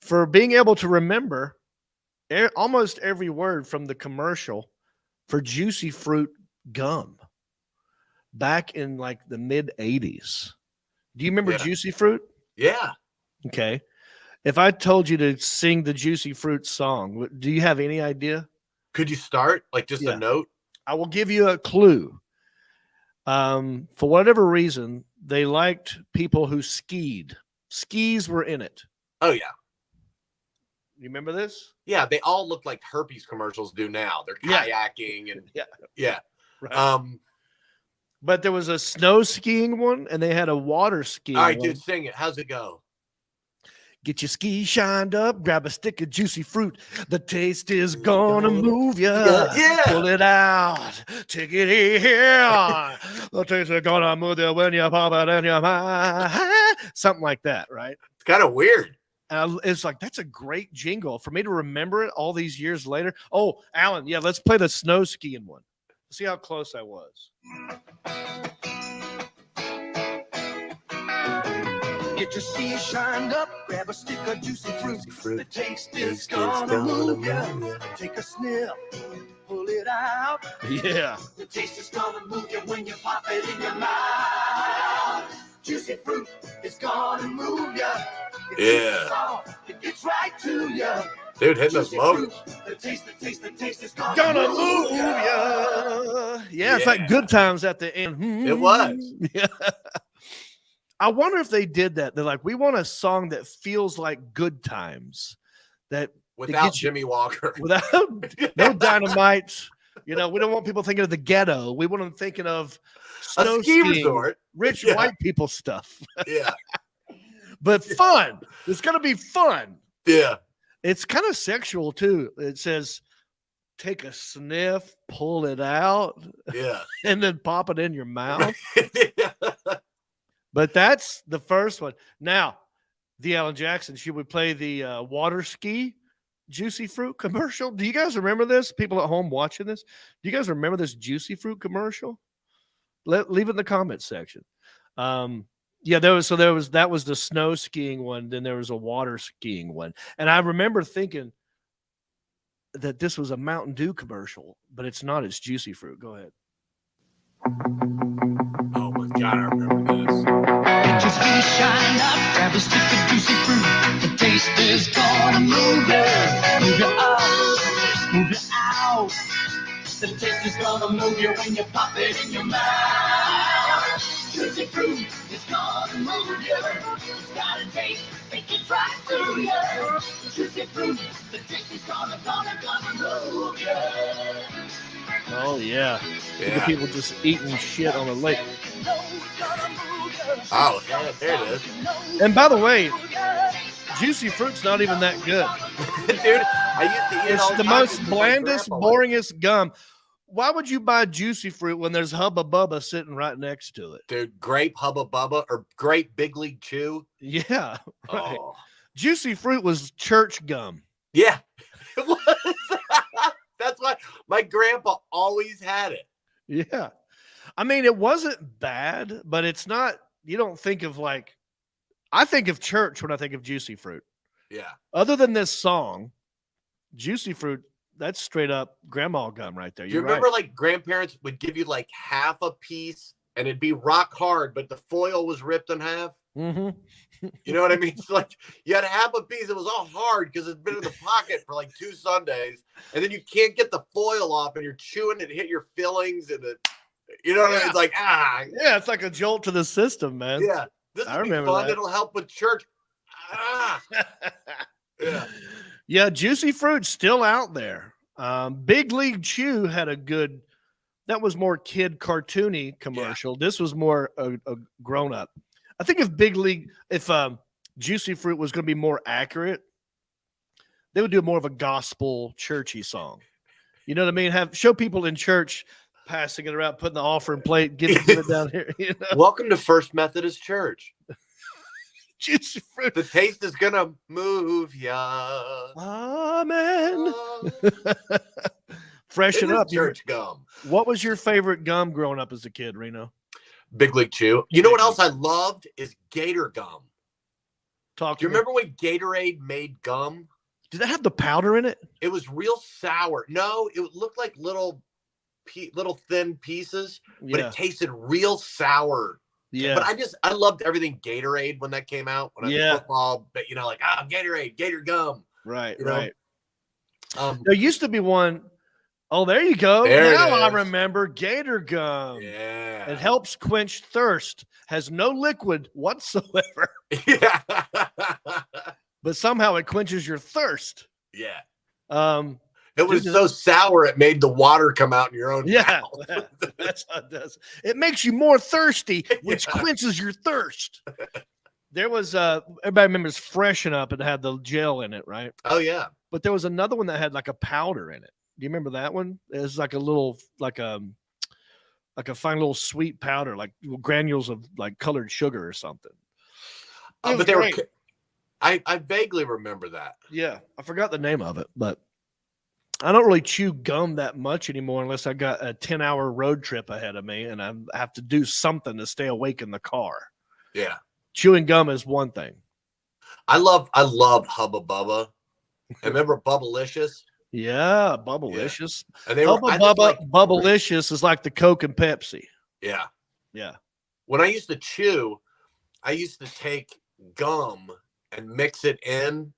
for being able to remember almost every word from the commercial for Juicy Fruit gum back in like the mid 80s. Do you remember Juicy Fruit? Yeah. Okay. If I told you to sing the Juicy Fruit song, do you have any idea? Could you start like just a note? I will give you a clue. For whatever reason, they liked people who skied. Skis were in it. Oh yeah. You remember this? Yeah, they all look like herpes commercials do now. They're kayaking and yeah. Right. But there was a snow skiing one, and they had a water skiing. All right, one. dude, sing it. How's it go? Get your skis shined up, grab a stick of juicy fruit. The taste is gonna move you. Yeah. Pull it out, take it here. The taste is gonna move you when you pop it in your mouth. Something like that, right? It's kind of weird. It's like, that's a great jingle for me to remember it all these years later. Oh, Alan, let's play the snow skiing one. See how close I was. Get your skis shined up, grab a stick of juicy fruit. The taste is gonna move ya. Take a sniff, pull it out. Yeah. The taste is gonna move you when you pop it in your mouth. Juicy fruit is gonna move ya. Yeah. It gets right to ya. Dude, hit those moments. The taste is gonna move ya. Yeah, it's like Good Times at the end. It was. Yeah. I wonder if they did that. They're like, we want a song that feels like Good Times. That without Jimmy Walker. Without no dynamite. We don't want people thinking of the ghetto. We want them thinking of snow a ski skiing, resort. Rich white people stuff. Yeah. But fun. It's gonna be fun. Yeah. It's kind of sexual too. It says, take a sniff, pull it out, and then pop it in your mouth. Yeah. But that's the first one. Now, the Alan Jackson, should we play the water ski Juicy Fruit commercial? Do you guys remember this? People at home watching this, do you guys remember this Juicy Fruit commercial? Leave it in the comments section. That was the snow skiing one. Then there was a water skiing one. And I remember thinking that this was a Mountain Dew commercial, but it's not. It's Juicy Fruit. Go ahead. Oh my God, I remember this. Get your skis shined up, grab a stick of juicy fruit. The taste is gonna move you. Move you out, move you out. The taste is gonna move you when you pop it in your mouth. Juicy fruit is gonna move you. It's got a taste, it gets right to you. Juicy fruit, the taste is gonna move you. Oh yeah. Look at people just eating shit on the lake. Oh, yeah, there it is. And by the way, Juicy Fruit's not even that good. Dude, I used to eat it's all the most blandest, boringest gum. Why would you buy Juicy Fruit when there's Hubba Bubba sitting right next to it? Dude, grape Hubba Bubba or grape Big League Chew. Yeah, right. Oh. Juicy Fruit was church gum. Yeah, it was. That's why my grandpa always had it. Yeah. I mean, it wasn't bad, but it's not, you don't think of like, I think of church when I think of Juicy Fruit. Yeah. Other than this song, Juicy Fruit, that's straight up grandma gum right there. Do you remember like grandparents would give you like half a piece and it'd be rock hard, but the foil was ripped in half? Mm-hmm. You know what I mean? It's like you had half a piece. It was all hard because it's been in the pocket for like 2 Sundays, and then you can't get the foil off, and you're chewing it, hit your fillings, and you know what I mean? It's like Yeah, it's like a jolt to the system, man. yeah. This would be fun. That. It'll help with church. Yeah. Yeah, Juicy Fruit's still out there. Big League Chew had a good. That was more kid cartoony commercial. Yeah. This was more a grown up. I think if Juicy Fruit was going to be more accurate, they would do more of a gospel churchy song. You know what I mean? Show people in church passing it around, putting the offering plate, give it down here. You know? Welcome to First Methodist Church. Juicy Fruit. The taste is gonna move ya. Amen. Freshen up. Church gum. What was your favorite gum growing up as a kid, Reno? Big League Chew. You know what else I loved is Gator gum. Do you remember when Gatorade made gum? Did it have the powder in it? It was real sour. No, it looked like little thin pieces, but it tasted real sour. Yeah. But I loved everything Gatorade when that came out. When I was football, but like Gatorade, Gator gum. Right, right. There used to be one. Oh, there you go. Now I remember Gator gum. Yeah. It helps quench thirst. Has no liquid whatsoever. Yeah. But somehow it quenches your thirst. Yeah. It was so sour it made the water come out in your own mouth. That's how it does. It makes you more thirsty, which quenches your thirst. There was everybody remembers Freshen Up. It had the gel in it, right? Oh yeah. But there was another one that had like a powder in it. Do you remember that one? It was like a little, like a fine little sweet powder, like granules of like colored sugar or something. But they were. I vaguely remember that. Yeah, I forgot the name of it, but I don't really chew gum that much anymore unless I got a 10-hour road trip ahead of me and I have to do something to stay awake in the car. Yeah, chewing gum is one thing. I love Hubba Bubba. I remember Bubblicious. Yeah, Bubblicious. Yeah. And they Bubblicious is like the Coke and Pepsi. Yeah. Yeah. When I used to chew, I used to take gum and mix it in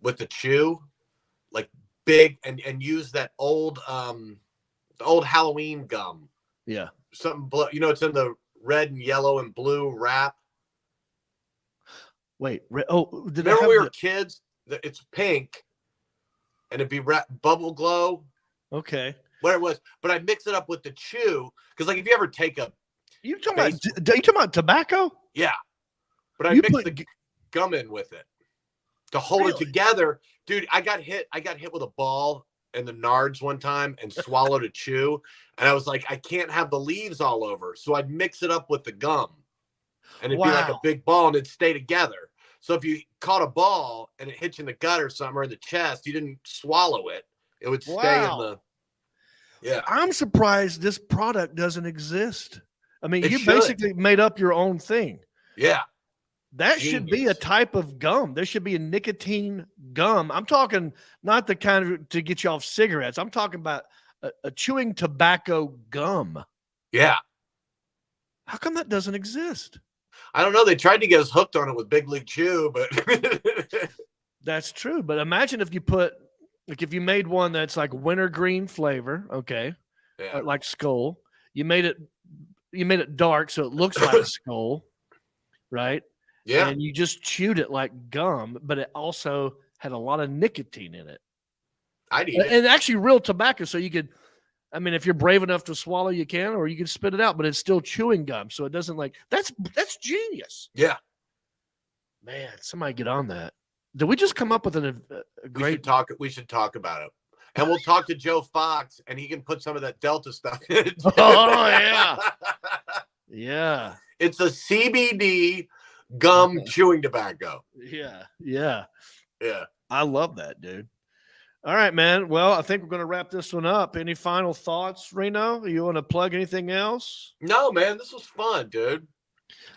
with the chew, like big, and use that old Halloween gum. Yeah. Something it's in the red and yellow and blue wrap. Wait, remember we were kids? It's pink. And it'd be bubble glow. Okay. What it was. But I mix it up with the chew. Because like if you ever take you talking about tobacco? Yeah. But I mix the gum in with it to hold it together. Dude, I got hit with a ball in the nards one time and swallowed a chew. And I was like, I can't have the leaves all over. So I'd mix it up with the gum. And it'd be like a big ball and it'd stay together. So if you caught a ball and it hit you in the gut or something or in the chest, you didn't swallow it. It would stay in the. Yeah. I'm surprised this product doesn't exist. I mean, you basically made up your own thing. Yeah. That should be a type of gum. There should be a nicotine gum. I'm talking not the kind of to get you off cigarettes. I'm talking about a chewing tobacco gum. Yeah. How come that doesn't exist? I don't know. They tried to get us hooked on it with Big League Chew, but that's true. But imagine if you made one that's like wintergreen flavor, okay, like Skull. You made it dark so it looks like a skull, right? Yeah. And you just chewed it like gum, but it also had a lot of nicotine in it. And actually real tobacco, so you could. I mean, if you're brave enough to swallow, you can, or you can spit it out, but it's still chewing gum. So it doesn't that's genius. Yeah. Man, somebody get on that. Did we just come up with a great We should talk about it. And we'll talk to Joe Fox and he can put some of that Delta stuff in it. Oh, yeah. Yeah. It's a CBD gum chewing tobacco. Yeah. Yeah. Yeah. I love that, dude. All right, man. Well, I think we're going to wrap this one up. Any final thoughts, Reno? You want to plug anything else? No, man. This was fun, dude.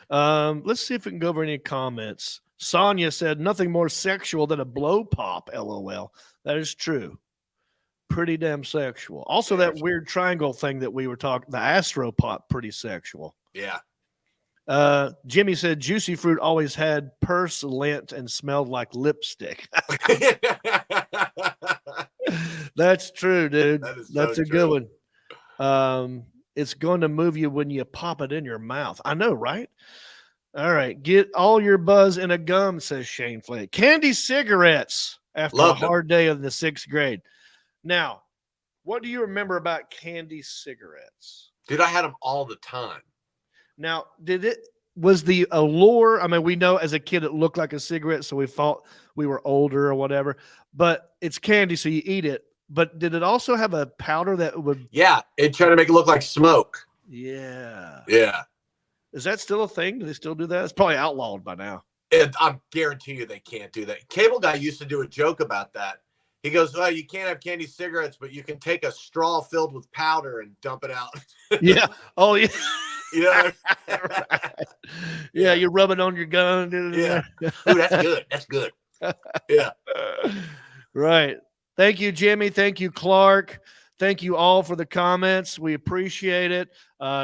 Let's see if we can go over any comments. Sonia said, nothing more sexual than a blow pop, LOL. That is true. Pretty damn sexual. Also, that weird triangle thing that we were talking, the Astro Pop, pretty sexual. Yeah. Jimmy said juicy fruit always had purse lint and smelled like lipstick. That's true, dude. That's a good one. It's going to move you when you pop it in your mouth. I know, right? All right. Get all your buzz in a gum, says Shane Flake. Candy cigarettes after a hard day of the 6th grade. Now, what do you remember about candy cigarettes? Dude, I had them all the time. Now, was the allure? I mean, we know as a kid it looked like a cigarette, so we thought we were older or whatever, but it's candy, so you eat it. But did it also have a powder that would? Yeah, it tried to make it look like smoke. Yeah. Yeah. Is that still a thing? Do they still do that? It's probably outlawed by now. I guarantee you they can't do that. Cable Guy used to do a joke about that. He goes, well, you can't have candy cigarettes, but you can take a straw filled with powder and dump it out. Yeah. Oh, yeah. You know? Right. Yeah, you rub it on your gun. Yeah. Ooh, that's good. That's good. Yeah. Right. Thank you, Jimmy. Thank you, Clark. Thank you all for the comments. We appreciate it.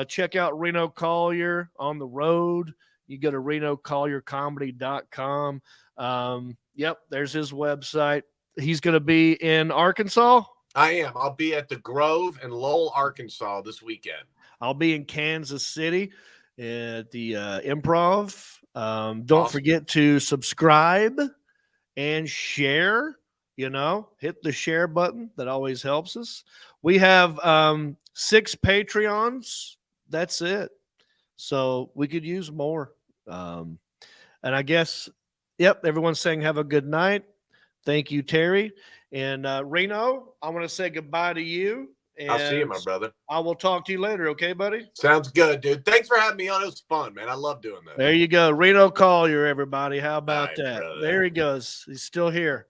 Check out Reno Collier on the road. You go to renocolliercomedy.com. Yep, there's his website. He's going to be in Arkansas. I am. I'll be at the Grove in Lowell, Arkansas this weekend. I'll be in Kansas City at the Improv. Don't forget to subscribe and share. Hit the share button. That always helps us. We have 6 Patreons. That's it. So we could use more. And I guess, yep, everyone's saying have a good night. Thank you, Terry. And Reno, I want to say goodbye to you. And I'll see you, my brother. I will talk to you later. Okay, buddy? Sounds good, dude. Thanks for having me on. It was fun, man. I love doing that. There you go. Reno Collier, everybody. How about that? Brother. There he goes. He's still here.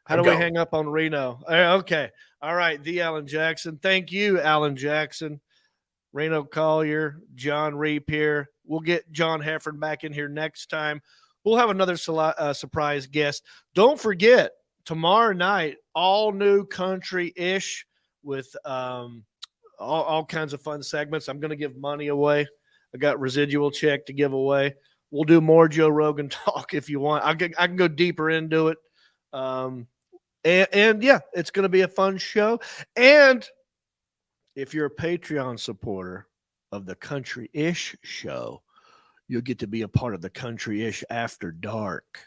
How do we hang up on Reno? Okay. All right. The Alan Jackson. Thank you, Alan Jackson. Reno Collier, Jon Reep here. We'll get John Heffron back in here next time. We'll have another surprise guest. Don't forget, tomorrow night, all new country-ish with all kinds of fun segments. I'm going to give money away. I got residual check to give away. We'll do more Joe Rogan talk if you want. I can go deeper into it. And yeah, it's going to be a fun show. And if you're a Patreon supporter of the Country-ish show, you'll get to be a part of the Country-ish After Dark.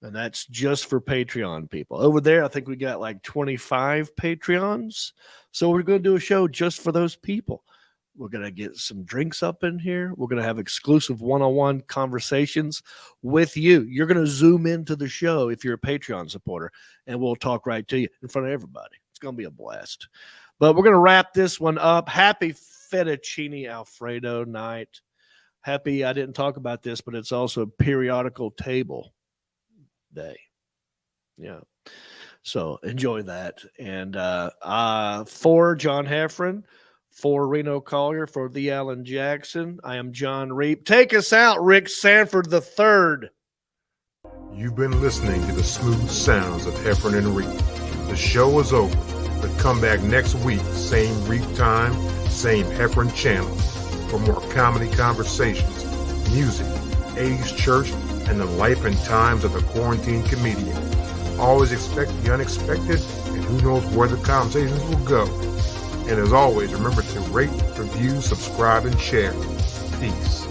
And that's just for Patreon people. Over there, I think we got like 25 Patreons. So we're going to do a show just for those people. We're going to get some drinks up in here. We're going to have exclusive one-on-one conversations with you. You're going to zoom into the show if you're a Patreon supporter, and we'll talk right to you in front of everybody. It's going to be a blast. But we're going to wrap this one up. Happy Fettuccine Alfredo night. Happy, I didn't talk about this, but it's also Periodical Table Day. Yeah. So enjoy that. And for John Heffron, for Reno Collier, for the Alan Jackson, I am Jon Reep. Take us out, Rick Sanford III. You've been listening to the smooth sounds of Heffron and Reep. The show is over, but come back next week, same Reep time, same Heffron channel, for more comedy conversations, music, 80s church, and the life and times of the quarantine comedian. Always expect the unexpected, and who knows where the conversations will go. And as always, remember to rate, review, subscribe, and share. Peace.